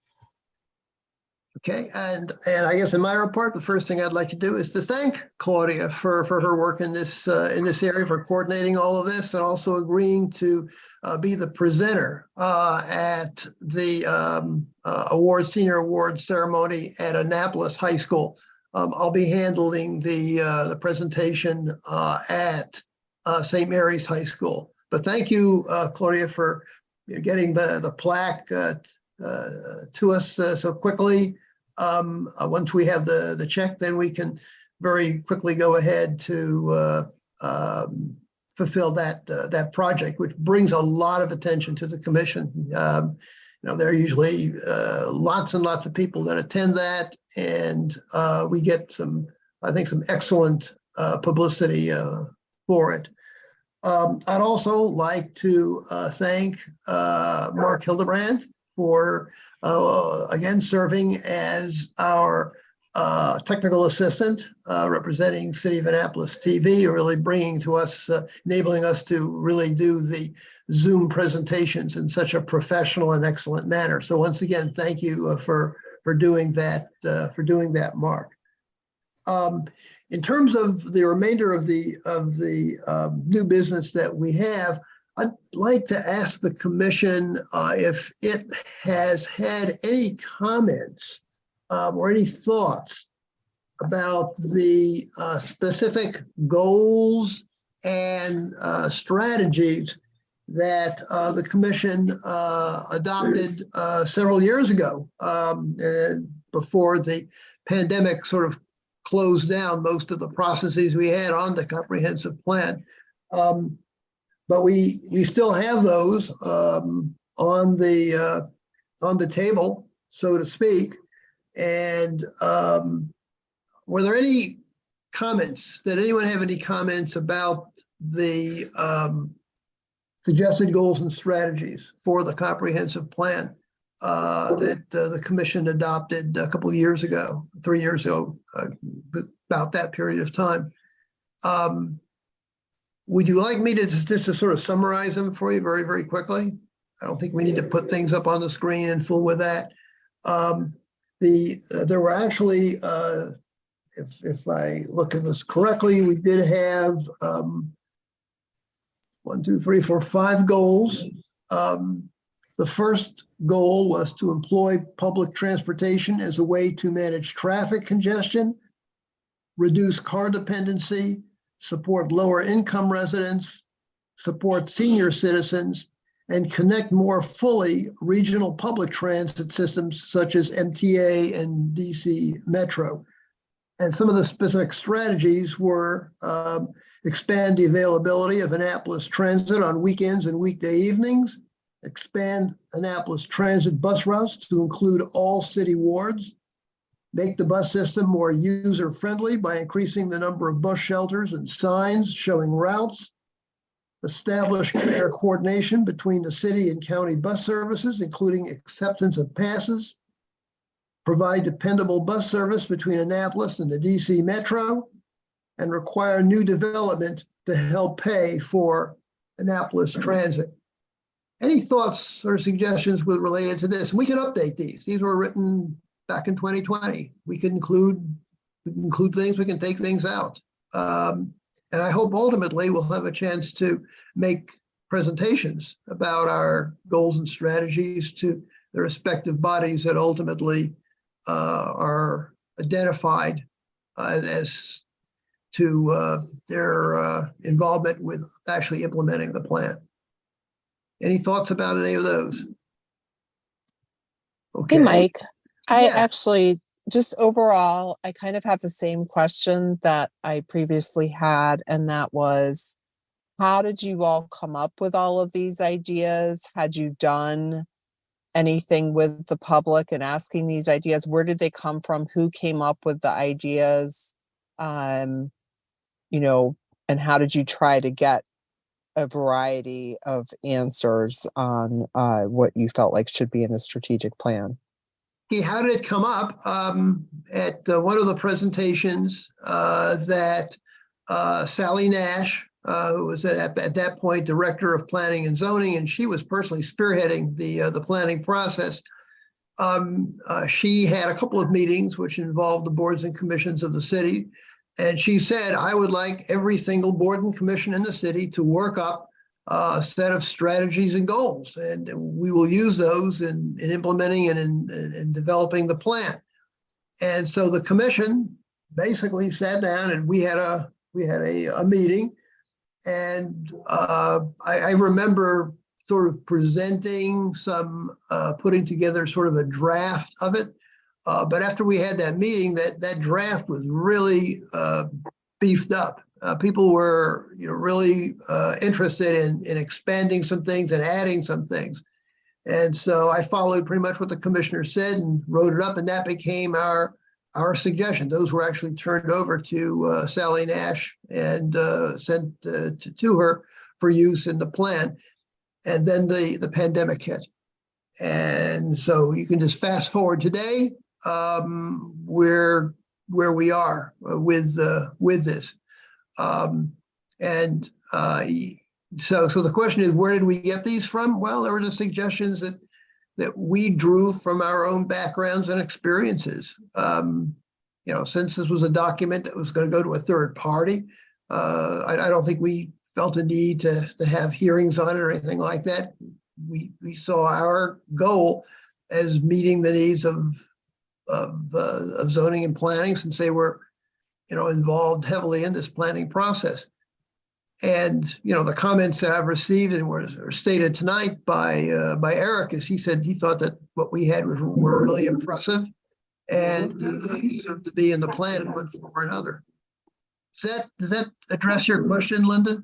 S2: Okay, and I guess in my report, the first thing I'd like to do is to thank Claudia for her work in this area, for coordinating all of this, and also agreeing to be the presenter at the senior award ceremony at Annapolis High School. I'll be handling the presentation at St. Mary's High School. But thank you, Claudia, for getting the plaque to us so quickly. Once we have the check, then we can very quickly go ahead to fulfill that project, which brings a lot of attention to the commission. There are usually lots and lots of people that attend that, and we get I think some excellent publicity for it. I'd also like to thank Mark Hildebrand for again serving as our technical assistant representing City of Annapolis TV, really bringing to us, enabling us to really do the Zoom presentations in such a professional and excellent manner. So once again, thank you for doing that, Mark. In terms of the remainder of the new business that we have, I'd like to ask the commission if it has had any comments or any thoughts about the specific goals and strategies that the commission adopted several years ago before the pandemic sort of closed down most of the processes we had on the comprehensive plan. But we still have those on the table, so to speak. And were there any comments? Did anyone have any comments about the suggested goals and strategies for the comprehensive plan that the commission adopted a couple of years ago, 3 years ago, about that period of time? Would you like me to just to sort of summarize them for you very, very quickly? I don't think we need to put things up on the screen and fool with that. There were actually, if I look at this correctly, we did have 1, 2, 3, 4, 5 goals. The first goal was to employ public transportation as a way to manage traffic congestion, reduce car dependency, support lower income residents, support senior citizens, and connect more fully regional public transit systems such as MTA and DC Metro. And some of the specific strategies were expand the availability of Annapolis Transit on weekends and weekday evenings, expand Annapolis Transit bus routes to include all city wards, make the bus system more user-friendly by increasing the number of bus shelters and signs showing routes, establish better coordination between the city and county bus services, including acceptance of passes, provide dependable bus service between Annapolis and the DC Metro, and require new development to help pay for Annapolis Transit. Any thoughts or suggestions related to this? We can update these. These were written back in 2020. We can include things, we can take things out. And I hope ultimately we'll have a chance to make presentations about our goals and strategies to the respective bodies that ultimately are identified as to their involvement with actually implementing the plan. Any thoughts about any of those? Okay.
S5: Hey, Mike, I
S2: Yeah.
S5: actually just overall, I kind of have the same question that I previously had, and that was, how did you all come up with all of these ideas? Had you done anything with the public and asking these ideas? Where did they come from? Who came up with the ideas? Um, and how did you try to get a variety of answers on what you felt like should be in the strategic plan?
S2: How did it come up at one of the presentations that Sally Nash, who was at that point Director of Planning and Zoning, and she was personally spearheading the planning process. She had a couple of meetings which involved the boards and commissions of the city. And she said, I would like every single board and commission in the city to work up a set of strategies and goals. And we will use those in implementing and in developing the plan. And so the commission basically sat down and we had a meeting. And I remember sort of presenting putting together sort of a draft of it. But after we had that meeting, that draft was really beefed up. People were, really interested in expanding some things and adding some things. And so I followed pretty much what the commissioner said and wrote it up, and that became our suggestion. Those were actually turned over to Sally Nash and sent to her for use in the plan. And then the pandemic hit. And so you can just fast forward today, where we are with this. So the question is, where did we get these from? Well, there were the suggestions that we drew from our own backgrounds and experiences. Since this was a document that was going to go to a third party, I don't think we felt a need to have hearings on it or anything like that. We saw our goal as meeting the needs of zoning and planning, since they were, involved heavily in this planning process. And the comments that I've received and were stated tonight by Eric is he said he thought that what we had were really impressive and deserved to be in the plan in one form or another. Does that address your question, Linda?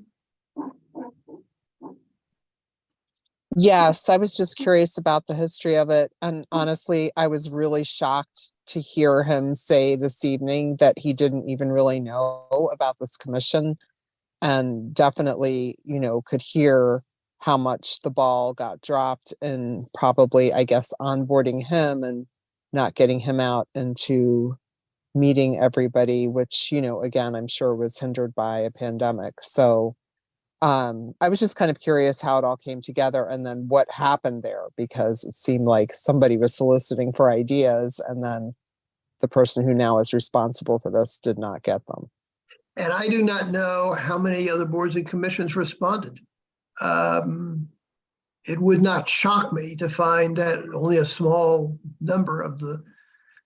S5: Yes, I was just curious about the history of it. And honestly, I was really shocked to hear him say this evening that he didn't even really know about this commission, and definitely, could hear how much the ball got dropped and probably, I guess, onboarding him and not getting him out into meeting everybody, which, again, I'm sure was hindered by a pandemic. So I was just kind of curious how it all came together and then what happened there, because it seemed like somebody was soliciting for ideas and then the person who now is responsible for this did not get them.
S2: And I do not know how many other boards and commissions responded. It would not shock me to find that only a small number of the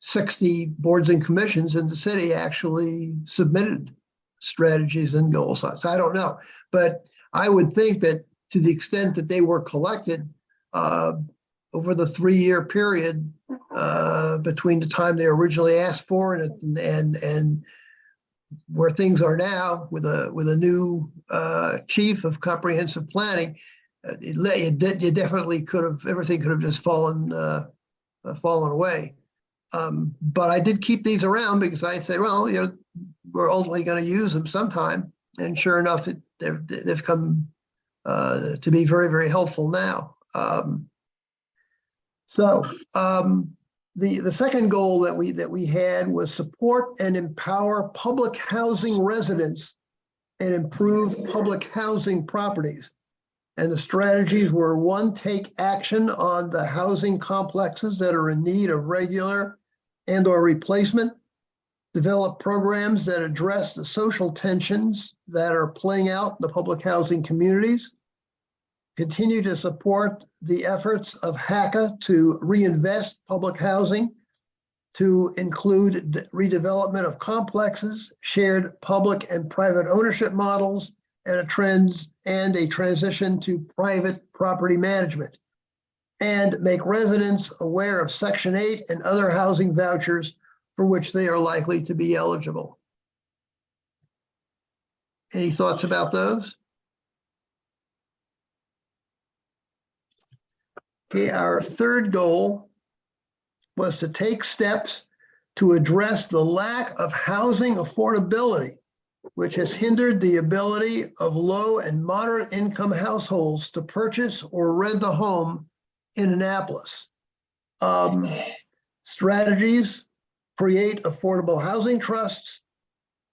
S2: 60 boards and commissions in the city actually submitted strategies and goals. So I don't know, but I would think that to the extent that they were collected over the 3-year period between the time they originally asked for and where things are now with a new chief of comprehensive planning, it definitely everything could have just fallen away. But I did keep these around because I said, well, we're ultimately going to use them sometime. And sure enough, they've come to be very, very helpful now. The second goal that we had was support and empower public housing residents and improve public housing properties. And the strategies were: 1, take action on the housing complexes that are in need of regular and/or replacement. Develop programs that address the social tensions that are playing out in the public housing communities. Continue to support the efforts of HACA to reinvest public housing, to include redevelopment of complexes, shared public and private ownership models, and a transition to private property management. And make residents aware of Section 8 and other housing vouchers for which they are likely to be eligible. Any thoughts about those? Okay, our third goal was to take steps to address the lack of housing affordability, which has hindered the ability of low and moderate income households to purchase or rent a home in Annapolis. Strategies: create affordable housing trusts,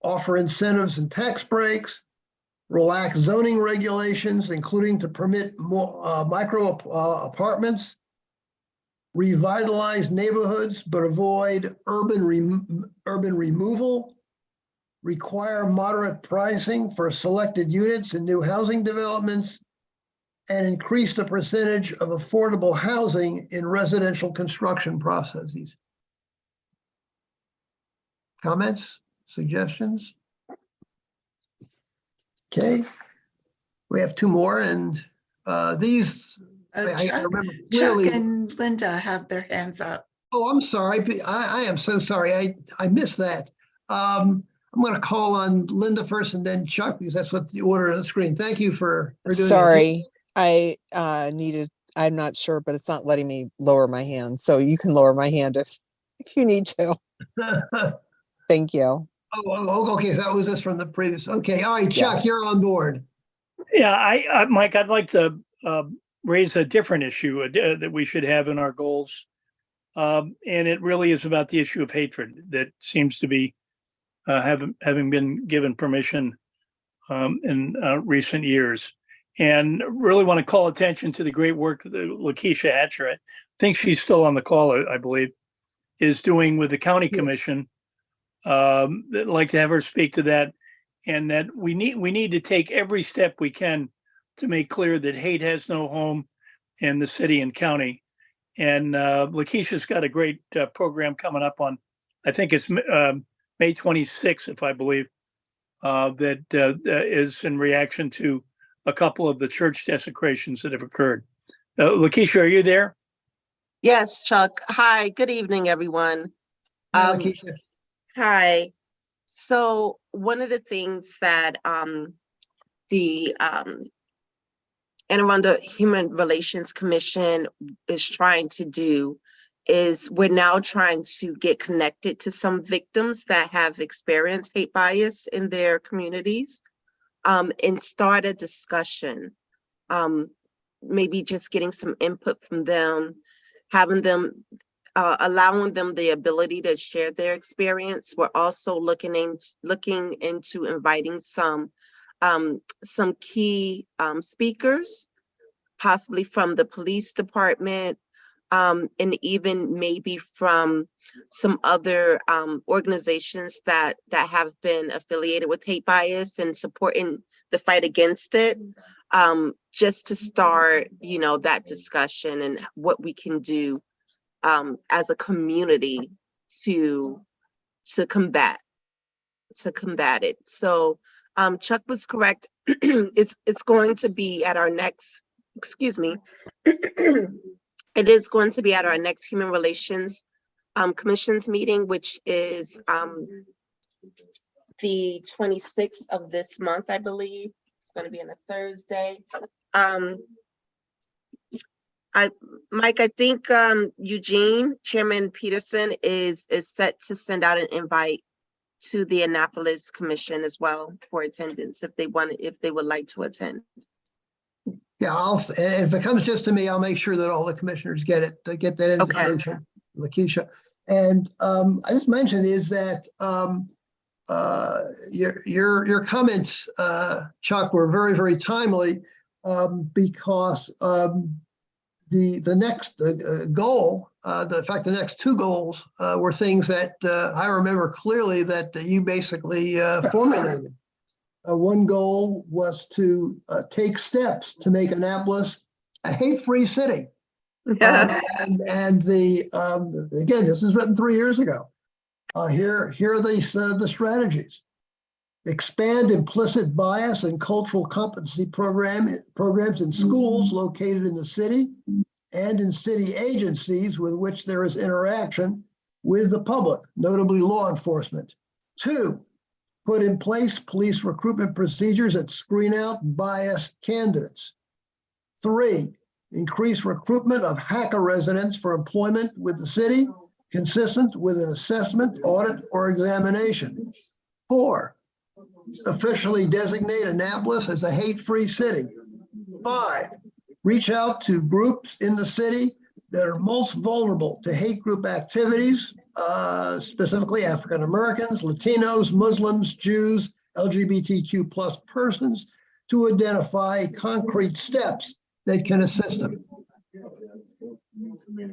S2: offer incentives and tax breaks, relax zoning regulations, including to permit more micro apartments, revitalize neighborhoods but avoid urban removal, require moderate pricing for selected units in new housing developments, and increase the percentage of affordable housing in residential construction processes. Comments, suggestions? Okay, we have two more, and these, I
S6: Chuck,
S2: remember
S6: Chuck
S2: clearly.
S6: and Linda have their hands up.
S2: Oh, I'm sorry. I am so sorry. I missed that. I'm going to call on Linda first and then Chuck, because that's what the order of the screen. Thank you for doing that.
S5: Sorry, I I'm not sure, but it's not letting me lower my hand. So you can lower my hand if you need to. Thank you.
S2: Okay. So that was this from the previous. Okay. All right, Chuck,
S5: Yeah.
S2: you're on board.
S8: Yeah, Mike, I'd like to raise a different issue that we should have in our goals. And it really is about the issue of hatred that seems to be having been given permission in recent years. And really want to call attention to the great work that Lakeisha Hatcher, I think she's still on the call, I believe, is doing with the county
S2: Yes.
S8: commission. I'd like to have her speak to that, and that we need to take every step we can to make clear that hate has no home in the city and county. And Lakeisha's got a great program coming up on, I think it's May 26th, if I believe, that is in reaction to a couple of the church desecrations that have occurred. Lakeisha, are you there?
S9: Yes, Chuck. Hi, good evening, everyone.
S2: Hi, Lakeisha.
S9: Hi. So one of the things that the Anne Arundel Human Relations Commission is trying to do is we're now trying to get connected to some victims that have experienced hate bias in their communities, and start a discussion, maybe just getting some input from them, having them, allowing them the ability to share their experience. We're also looking into inviting some key speakers, possibly from the police department, and even maybe from some other organizations that have been affiliated with hate bias and supporting the fight against it, just to start, that discussion and what we can do as a community to combat it. So Chuck was correct. It's going to be at our next, excuse me. It is going to be at our next Human Relations Commission's meeting, which is the 26th of this month, I believe. It's going to be on a Thursday. Mike, I think Eugene, Chairman Peterson, is set to send out an invite to the Annapolis Commission as well for attendance if they would like to attend.
S2: Yeah, if it comes just to me, I'll make sure that all the commissioners get it, to get that invitation, Lakeisha. And I just mentioned is that your comments, Chuck, were very, very timely because the next goal, the next two goals were things that I remember clearly that you basically formulated. One goal was to take steps to make Annapolis a hate-free city. And again, this was written 3 years ago. Here are the strategies. Expand implicit bias and cultural competency programs in schools located in the city and in city agencies with which there is interaction with the public, notably law enforcement. 2, put in place police recruitment procedures that screen out biased candidates. 3, increase recruitment of HACA residents for employment with the city consistent with an assessment, audit, or examination. 4, officially designate Annapolis as a hate-free city. 5, reach out to groups in the city that are most vulnerable to hate group activities, specifically African Americans, Latinos, Muslims, Jews, LGBTQ plus persons, to identify concrete steps that can assist them.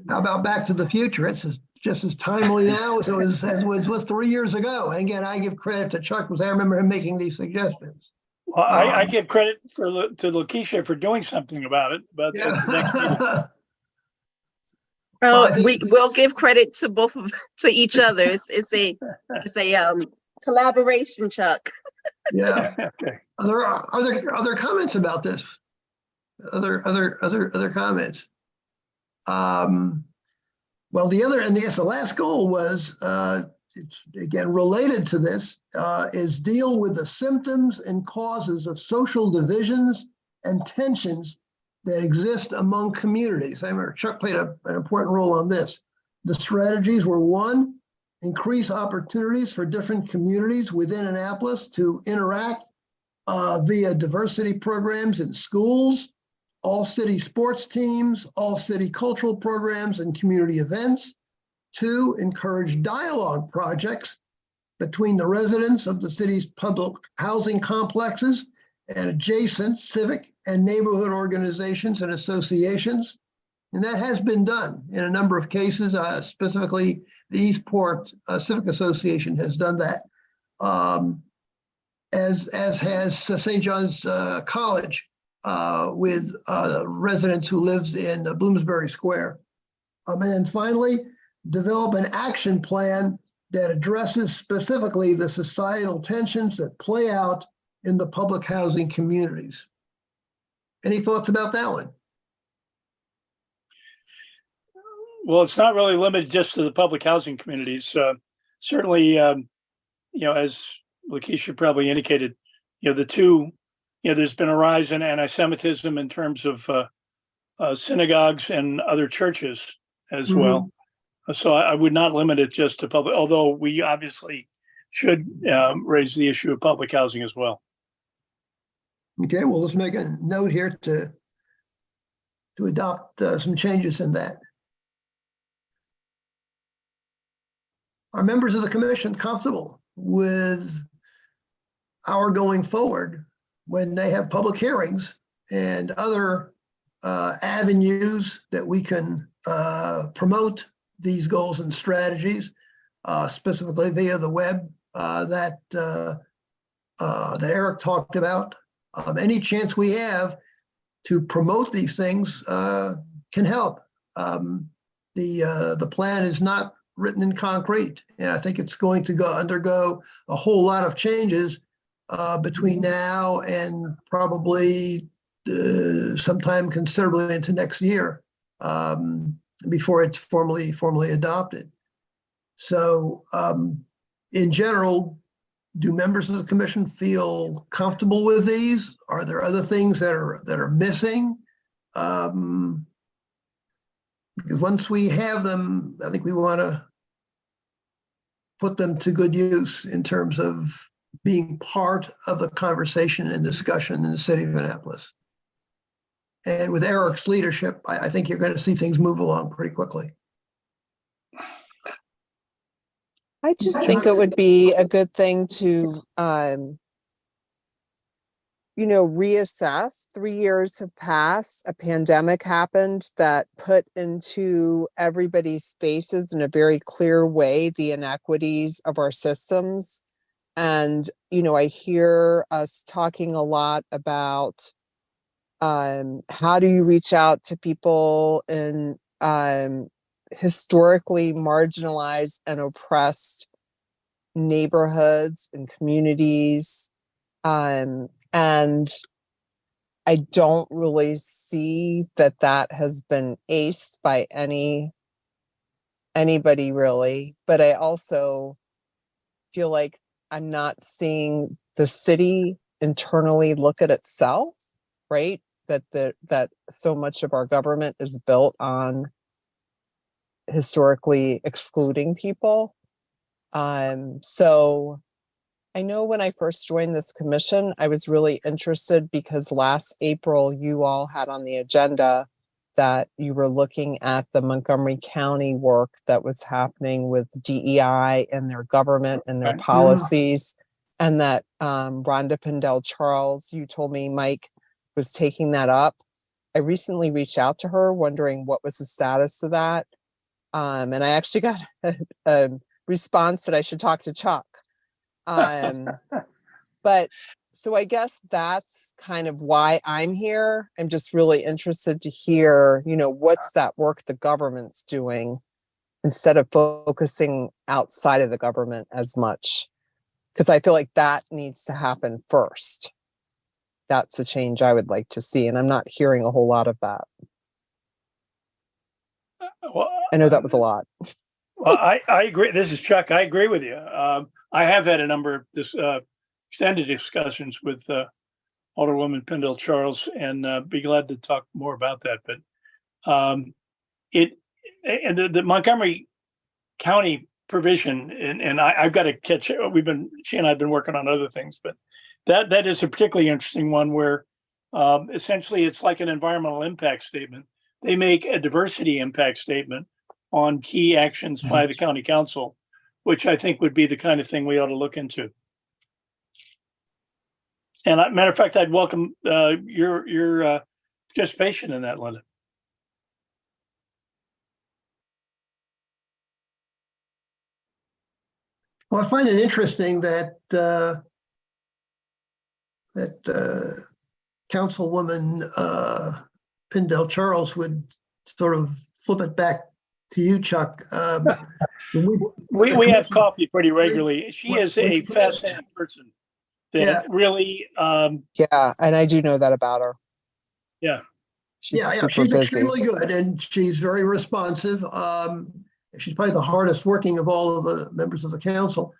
S2: How about Back to the Future? It's just as timely now as it was 3 years ago. And again, I give credit to Chuck because I remember him making these suggestions.
S8: Well, I give credit to Lakeisha for doing something about it, but at the next meeting.
S2: Well, I
S9: Oh,
S2: think
S9: we will give credit to both of, to each other. It's a collaboration, Chuck.
S2: Yeah.
S8: Okay.
S2: Are there comments about this? Other comments? Well, the last goal was, it's again related to this, is deal with the symptoms and causes of social divisions and tensions that exist among communities. I remember Chuck played an important role on this. The strategies were: 1, increase opportunities for different communities within Annapolis to interact via diversity programs in schools, all city sports teams, all city cultural programs and community events. 2, encourage dialogue projects between the residents of the city's public housing complexes and adjacent civic and neighborhood organizations and associations. And that has been done in a number of cases, specifically the Eastport Civic Association has done that, as has St. John's College with residents who lives in Bloomsbury Square. And then finally, develop an action plan that addresses specifically the societal tensions that play out in the public housing communities. Any thoughts about that one?
S8: Well, it's not really limited just to the public housing communities. Certainly, as Lakeisha probably indicated, the two, there's been a rise in anti-Semitism in terms of synagogues and other churches as well. So I would not limit it just to public, although we obviously should raise the issue of public housing as well.
S2: Okay, well, let's make a note here to adopt some changes in that. Are members of the commission comfortable with our going forward when they have public hearings and other avenues that we can promote these goals and strategies, specifically via the web that Eric talked about? Any chance we have to promote these things can help. The plan is not written in concrete, and I think it's going to undergo a whole lot of changes between now and probably sometime considerably into next year before it's formally adopted. So in general, do members of the commission feel comfortable with these? Are there other things that are missing? Because once we have them, I think we want to put them to good use in terms of being part of the conversation and discussion in the city of Annapolis. And with Eric's leadership, I think you're going to see things move along pretty quickly.
S5: I just think it would be a good thing to, reassess. 3 years have passed. A pandemic happened that put into everybody's faces in a very clear way the inequities of our systems. And, I hear us talking a lot about how do you reach out to people in historically marginalized and oppressed neighborhoods and communities. And I don't really see that has been aced by anybody really, but I also feel like I'm not seeing the city internally look at itself, right? That so much of our government is built on historically excluding people. So I know when I first joined this commission, I was really interested because last April you all had on the agenda that you were looking at the Montgomery County work that was happening with DEI and their government and their
S8: Right.
S5: policies. And that Rhonda Pindell Charles, you told me Mike was taking that up. I recently reached out to her wondering what was the status of that. And I actually got a response that I should talk to Chuck. But so I guess that's kind of why I'm here. I'm just really interested to hear, what's that work the government's doing instead of focusing outside of the government as much. Because I feel like that needs to happen first. That's the change I would like to see. And I'm not hearing a whole lot of that.
S8: Well,
S5: I know that was a lot.
S8: well, I agree. This is Chuck. I agree with you. I have had a number of extended discussions with Alderwoman Pindell Charles, and be glad to talk more about that. But the Montgomery County provision, and I've got to catch. She and I have been working on other things, but that is a particularly interesting one where essentially it's like an environmental impact statement. They make a diversity impact statement on key actions by the county council, which I think would be the kind of thing we ought to look into. And matter of fact, I'd welcome your participation in that, Linda.
S2: Well, I find it interesting that Councilwoman Pindell Charles would sort of flip it back to you, Chuck.
S8: We have coffee pretty regularly. She is a fascinating person that really.
S5: Yeah, and I do know that about her.
S8: Yeah.
S5: She's super
S2: she's
S5: busy.
S2: extremely good and she's very responsive. She's probably the hardest working of all of the members of the council.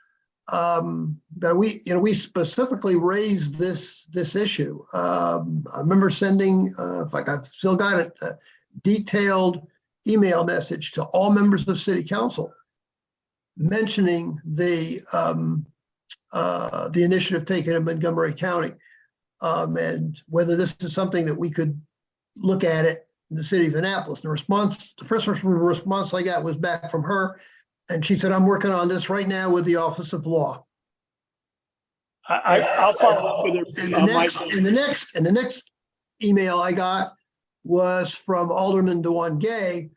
S2: But we specifically raised this issue. I remember sending, if I've still got it, a detailed email message to all members of city council mentioning the initiative taken in Montgomery County, and whether this is something that we could look at it in the city of Annapolis. The first response I got was back from her, and she said, "I'm working on this right now with the Office of Law."
S8: I'll follow up with her.
S2: And the next email I got was from Alderman Dewan Gay,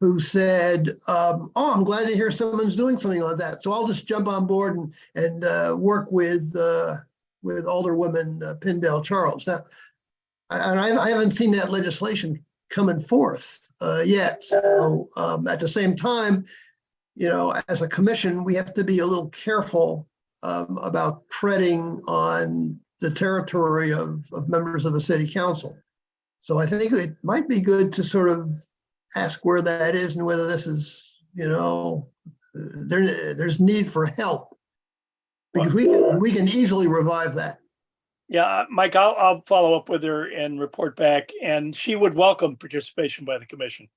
S2: who said, "Oh, I'm glad to hear someone's doing something like that. So I'll just jump on board and work with Alderwoman Pindell Charles." Now, I haven't seen that legislation coming forth yet. So at the same time, as a commission, we have to be a little careful about treading on the territory of members of a city council. So I think it might be good to sort of ask where that is and whether this is, there's need for help, because we can easily revive that.
S8: Yeah, Mike, I'll follow up with her and report back, and she would welcome participation by the commission.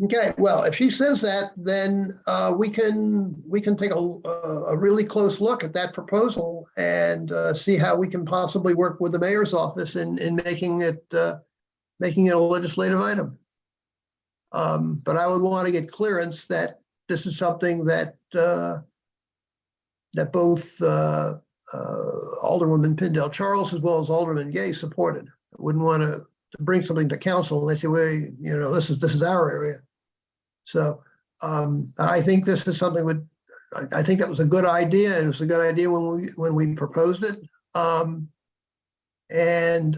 S2: Okay, well, if she says that, then we can take a really close look at that proposal and see how we can possibly work with the mayor's office in making it a legislative item. But I would want to get clearance that this is something that both Alderwoman Pindell Charles as well as Alderman Gay supported. I wouldn't want to bring something to council and they say, well, this is our area. So I think this is something I think that was a good idea, and it was a good idea when we proposed it. And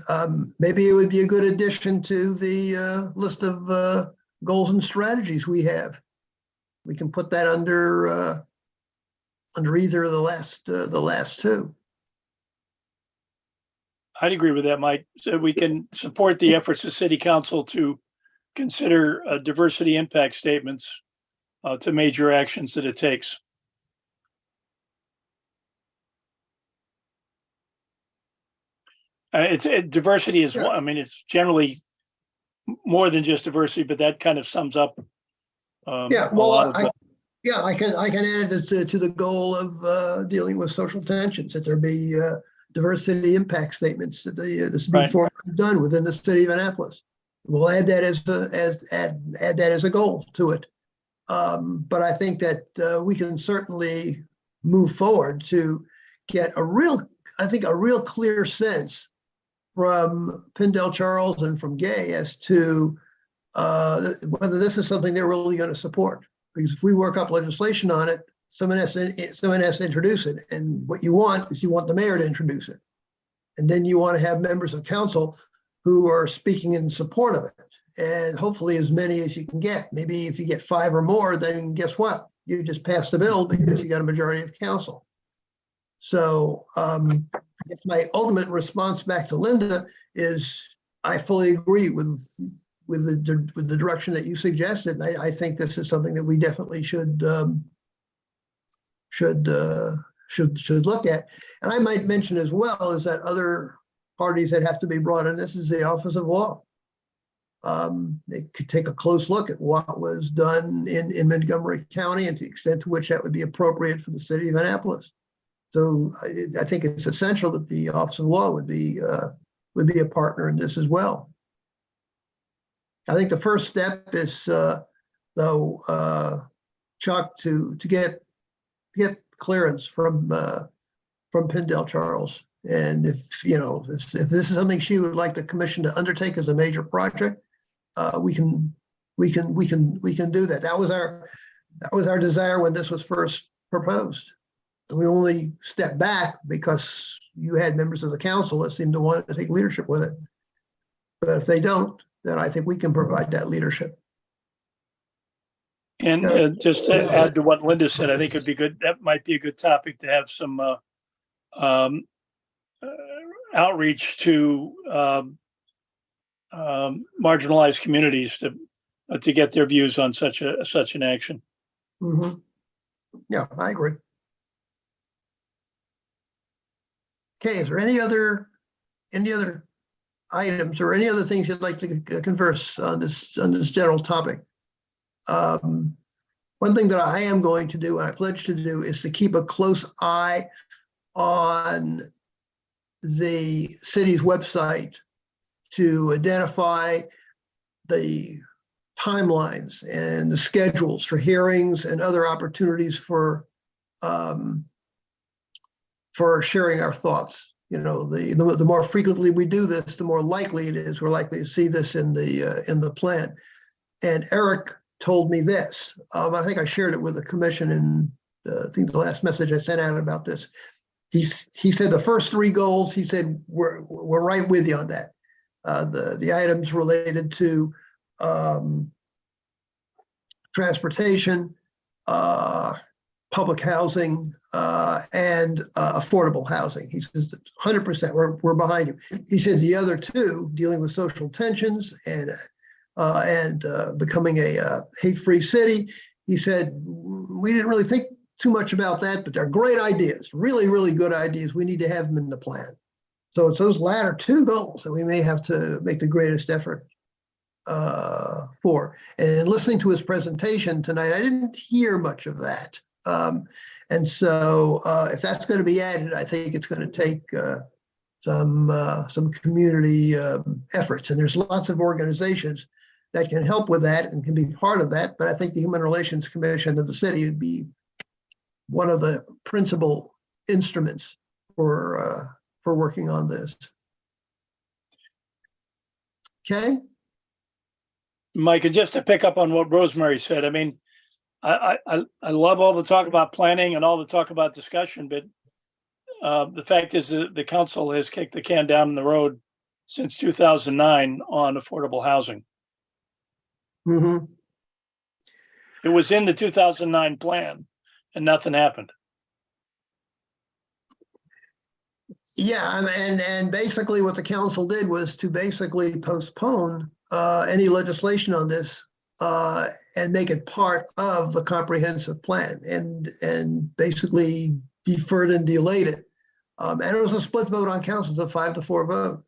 S2: maybe it would be a good addition to the list of goals and strategies we have. We can put that under either of the last two.
S8: I'd agree with that, Mike. So we can support the efforts of City Council to consider diversity impact statements to major actions that it takes. Diversity is one. I mean, it's generally more than just diversity, but that kind of sums up
S2: Yeah,
S8: a
S2: well,
S8: lot of
S2: I can add it to the goal of dealing with social tensions, that there be diversity impact statements that this be
S8: Right.
S2: formally done within the city of Annapolis. We'll add that add that as a goal to it. But I think that we can certainly move forward to get a real clear sense from Pindell Charles and from Gay as to whether this is something they're really going to support. Because if we work up legislation on it, someone has to introduce it. And what you want is you want the mayor to introduce it. And then you want to have members of council who are speaking in support of it. And hopefully as many as you can get. Maybe if you get 5 or more, then guess what? You just passed the bill because you got a majority of council. So I guess my ultimate response back to Linda is I fully agree with the direction that you suggested. And I think this is something that we definitely should look at. And I might mention as well is that other parties that have to be brought in, this is the Office of Law. They could take a close look at what was done in Montgomery County and to the extent to which that would be appropriate for the city of Annapolis. So I think it's essential that the Office of Law would be a partner in this as well. I think the first step is, though, Chuck, to get clearance from Pindell Charles, and if this is something she would like the commission to undertake as a major project, we can do that. That was our desire when this was first proposed. And we only stepped back because you had members of the council that seemed to want to take leadership with it. But if they don't, then I think we can provide that leadership.
S8: And just to add to what Linda said, I think it'd be good. That might be a good topic to have some outreach to marginalized communities to get their views on such an action.
S2: Mm-hmm. Yeah, I agree. Okay, is there any other items or any other things you'd like to converse on this general topic? One thing that I am going to do, and I pledge to do, is to keep a close eye on the city's website to identify the timelines and the schedules for hearings and other opportunities for sharing our thoughts. The more frequently we do this, the more likely it is we're likely to see this in the plan. And Eric told me this. I think I shared it with the commission in I think the last message I sent out about this. He said the first 3 goals, he said, we're right with you on that. The items related to transportation, public housing, and affordable housing. He says 100%, we're behind you. He said the other 2, dealing with social tensions and becoming a hate-free city. He said, we didn't really think too much about that, but they're great ideas, really, really good ideas. We need to have them in the plan. So it's those latter 2 goals that we may have to make the greatest effort for. And in listening to his presentation tonight, I didn't hear much of that. And so if that's going to be added, I think it's going to take some community efforts. And there's lots of organizations that can help with that and can be part of that. But I think the Human Relations Commission of the city would be one of the principal instruments for working on this. Okay.
S8: Mike, and just to pick up on what Rosemary said, I mean, I love all the talk about planning and all the talk about discussion, but the fact is that the council has kicked the can down the road since 2009 on affordable housing.
S2: Mm-hmm.
S8: It was in the 2009 plan and nothing happened.
S2: Yeah, and basically what the council did was to basically postpone any legislation on this and make it part of the comprehensive plan and basically deferred and delayed it. And it was a split vote on council, a 5-4 vote.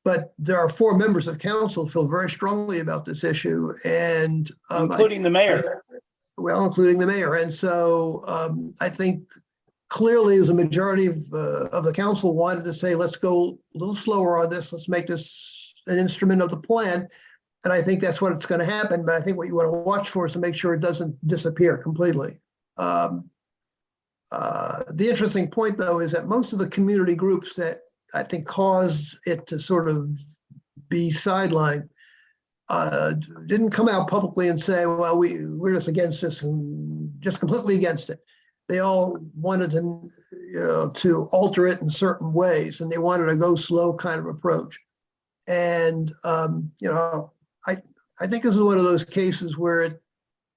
S2: But there are 4 members of council who feel very strongly about this issue, and
S8: including the mayor.
S2: well, including the mayor. And so I think clearly as a majority of the council wanted to say, let's go a little slower on this. Let's make this an instrument of the plan. And I think that's what it's going to happen. But I think what you want to watch for is to make sure it doesn't disappear completely. The interesting point, though, is that most of the community groups that I think caused it to sort of be sidelined didn't come out publicly and say, well, we're just against this and just completely against it. They all wanted to alter it in certain ways, and they wanted a go slow kind of approach. And I think this is one of those cases where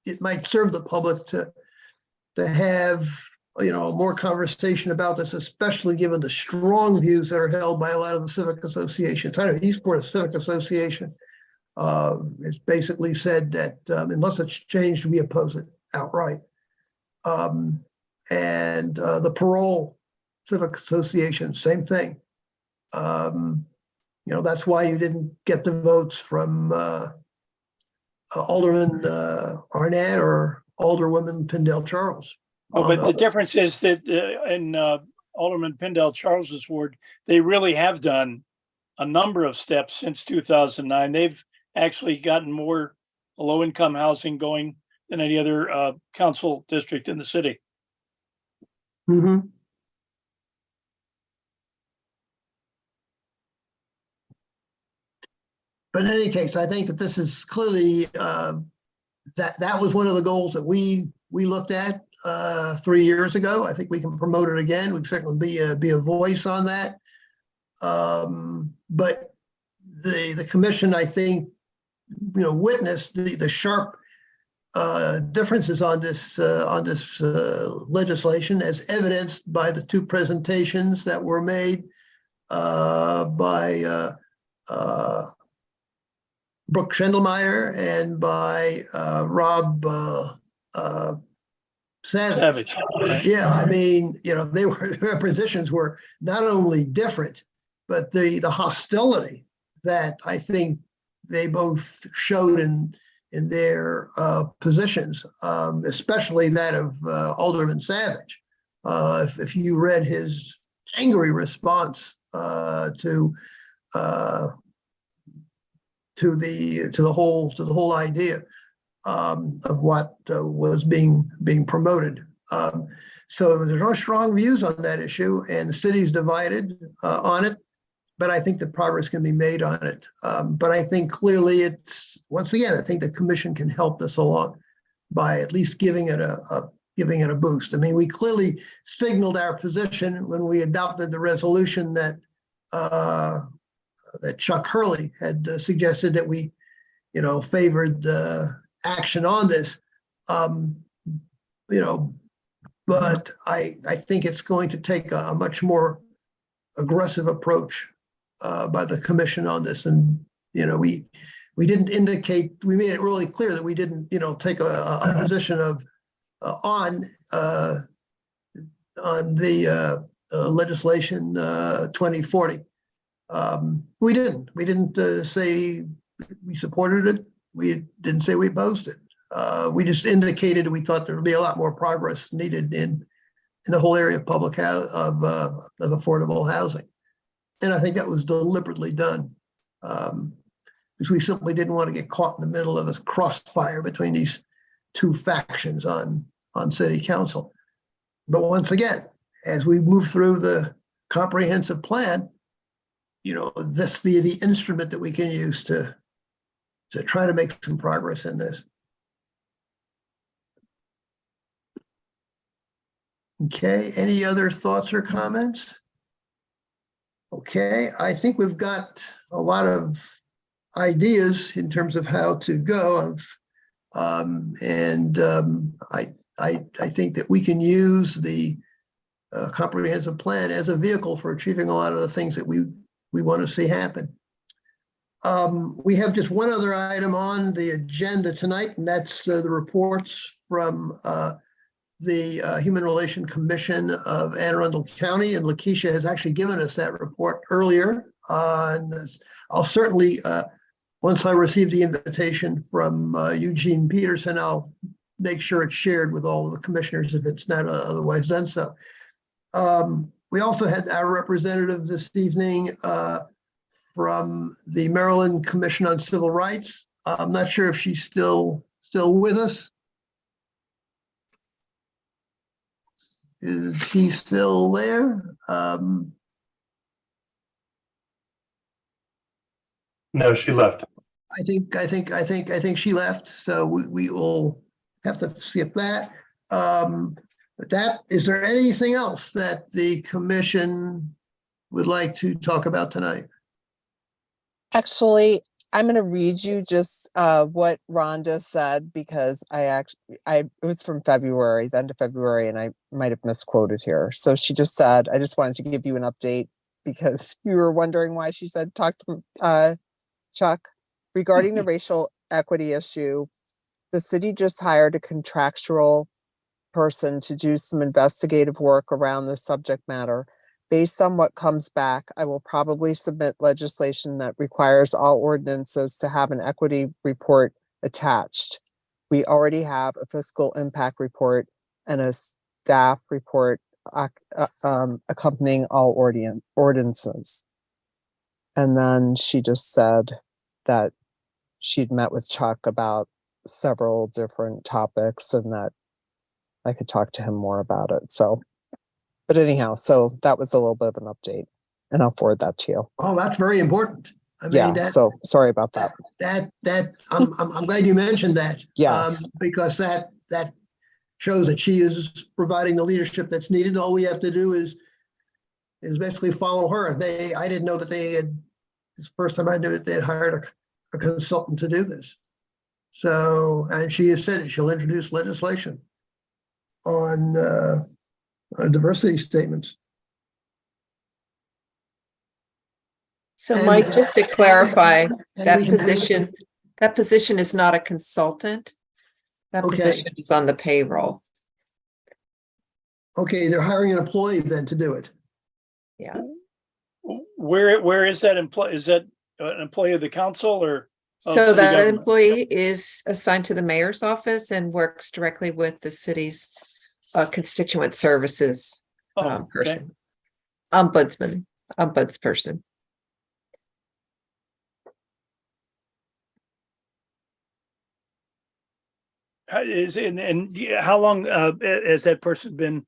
S2: it might serve the public to have more conversation about this, especially given the strong views that are held by a lot of the civic associations. I know Eastport Civic Association has basically said that unless it's changed, we oppose it outright. And the Parole Civic Association, same thing. That's why you didn't get the votes from Alderman Arnett or Alderwoman Pindell Charles.
S8: Oh, but the difference is that in Alderman Pindell Charles's ward, they really have done a number of steps since 2009. They've actually gotten more low-income housing going than any other council district in the city.
S2: Mm-hmm. But in any case, I think that this is clearly that was one of the goals that we looked at 3 years ago. I think we can promote it again. We can certainly be a voice on that. But the commission, I think, witnessed the sharp differences on this legislation, as evidenced by the 2 presentations that were made by Brooke Schendelmeyer and by Rob Savage. Yeah, I mean, their positions were not only different, but the hostility that I think they both showed in their positions, especially that of Alderman Savage. If you read his angry response to the whole idea of what was being promoted. So there's no strong views on that issue, and the city's divided on it. But I think that progress can be made on it. But I think clearly once again, I think the commission can help this along by at least giving it a boost. I mean, we clearly signaled our position when we adopted the resolution that Chuck Hurley had suggested that we, favored action on this. But I think it's going to take a much more aggressive approach by the commission on this. And, we didn't indicate, we made it really clear that we didn't, take a position of on the legislation 2040. We didn't say we supported it. We didn't say we opposed it. We just indicated we thought there would be a lot more progress needed in the whole area of public of affordable housing. And I think that was deliberately done because we simply didn't want to get caught in the middle of a crossfire between these 2 factions on city council. But once again, as we move through the comprehensive plan, this be the instrument that we can use to try to make some progress in this. Okay, any other thoughts or comments? Okay, I think we've got a lot of ideas in terms of how to go. I think that we can use the comprehensive plan as a vehicle for achieving a lot of the things that we want to see happen. We have just one other item on the agenda tonight, and that's the reports from the Human Relations Commission of Anne Arundel County, and Lakeisha has actually given us that report earlier. And I'll certainly, once I receive the invitation from Eugene Peterson, I'll make sure it's shared with all of the commissioners if it's not otherwise done so. We also had our representative this evening from the Maryland Commission on Civil Rights. I'm not sure if she's still with us. Is she still there?
S1: No, she left.
S2: I think she left, so we will have to skip that. But is there anything else that the commission would like to talk about tonight?
S5: Actually, I'm going to read you just what Rhonda said because it was from February, the end of February, and I might have misquoted here. So she just said, I just wanted to give you an update because you were wondering why she said, talk to Chuck. Regarding the racial equity issue, the city just hired a contractual person to do some investigative work around the subject matter. Based on what comes back, I will probably submit legislation that requires all ordinances to have an equity report attached. We already have a fiscal impact report and a staff report accompanying all ordinances. And then she just said that she'd met with Chuck about several different topics and that I could talk to him more about it. So, but anyhow, so that was a little bit of an update and I'll forward that to you.
S2: Oh, that's very important. I mean,
S5: Yeah, so sorry about that.
S2: I'm glad you mentioned that.
S5: Yes.
S2: Because that shows that she is providing the leadership that's needed. All we have to do is basically follow her. I didn't know that it's the first time I knew that they had hired a consultant to do this. So, and she has said that she'll introduce legislation on diversity statements.
S10: So
S2: And-
S10: Mike, just to clarify,
S2: and
S10: that
S2: we can-
S10: position is not a consultant. That
S2: Okay.
S10: position is on the payroll.
S2: Okay, they're hiring an employee then to do it.
S10: Yeah.
S8: Where is that employee? Is that an employee of the council or? of
S10: So
S8: city
S10: that
S8: government?
S10: employee is assigned to the mayor's office and works directly with the city's constituent services
S8: Oh, okay.
S10: person. Ombudsperson.
S8: How long has that person been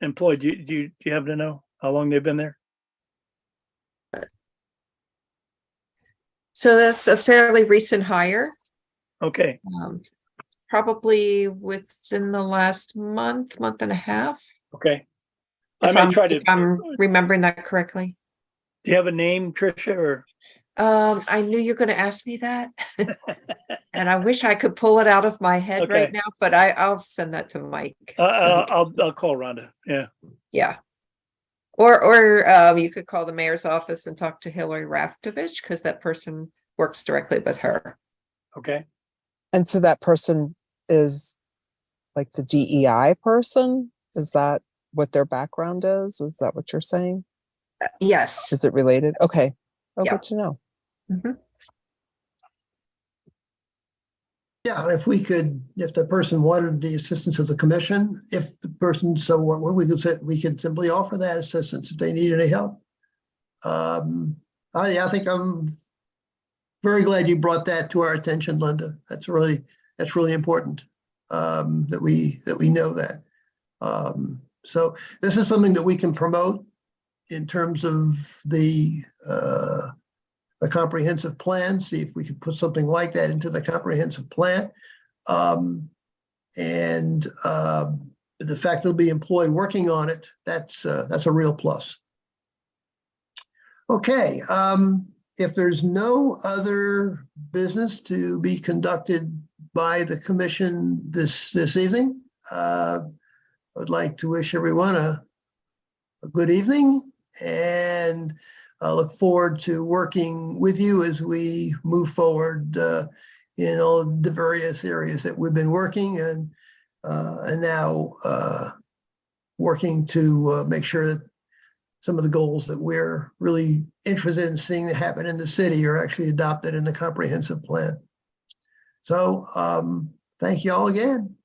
S8: employed? Do you happen to know how long they've been there?
S10: So that's a fairly recent hire.
S8: Okay,
S10: Probably within the last month and a half.
S8: okay. I
S10: If
S8: may
S10: I'm,
S8: try to,
S10: if I'm remembering that correctly.
S8: do you have a name, Tricia, or?
S10: I knew you were going to ask me that. And I wish I could pull it out of my head right
S8: Okay.
S10: now, but I'll send that to Mike. so he can-
S8: I'll call Rhonda. Yeah.
S10: Yeah. Or you could call the mayor's office and talk to Hillary Raftovich because that person works directly with her.
S8: Okay.
S5: And so that person is like the DEI person? Is that what their background is? Is that what you're saying?
S10: Yes.
S5: Is it related? Okay. Oh,
S10: Yeah.
S5: good to know.
S10: Mhm.
S2: Yeah, if the person wanted the assistance of the commission, if the person, so what we could say, we could simply offer that assistance if they need any help. I think I'm very glad you brought that to our attention, Linda. That's really important, that we know that. So this is something that we can promote in terms of the comprehensive plan, see if we could put something like that into the comprehensive plan. And the fact there'll be employee working on it, that's a real plus. Okay, if there's no other business to be conducted by the commission this evening, I would like to wish everyone a good evening, and I look forward to working with you as we move forward in all the various areas that we've been working and now working to make sure that some of the goals that we're really interested in seeing happen in the city are actually adopted in the comprehensive plan. So thank you all again.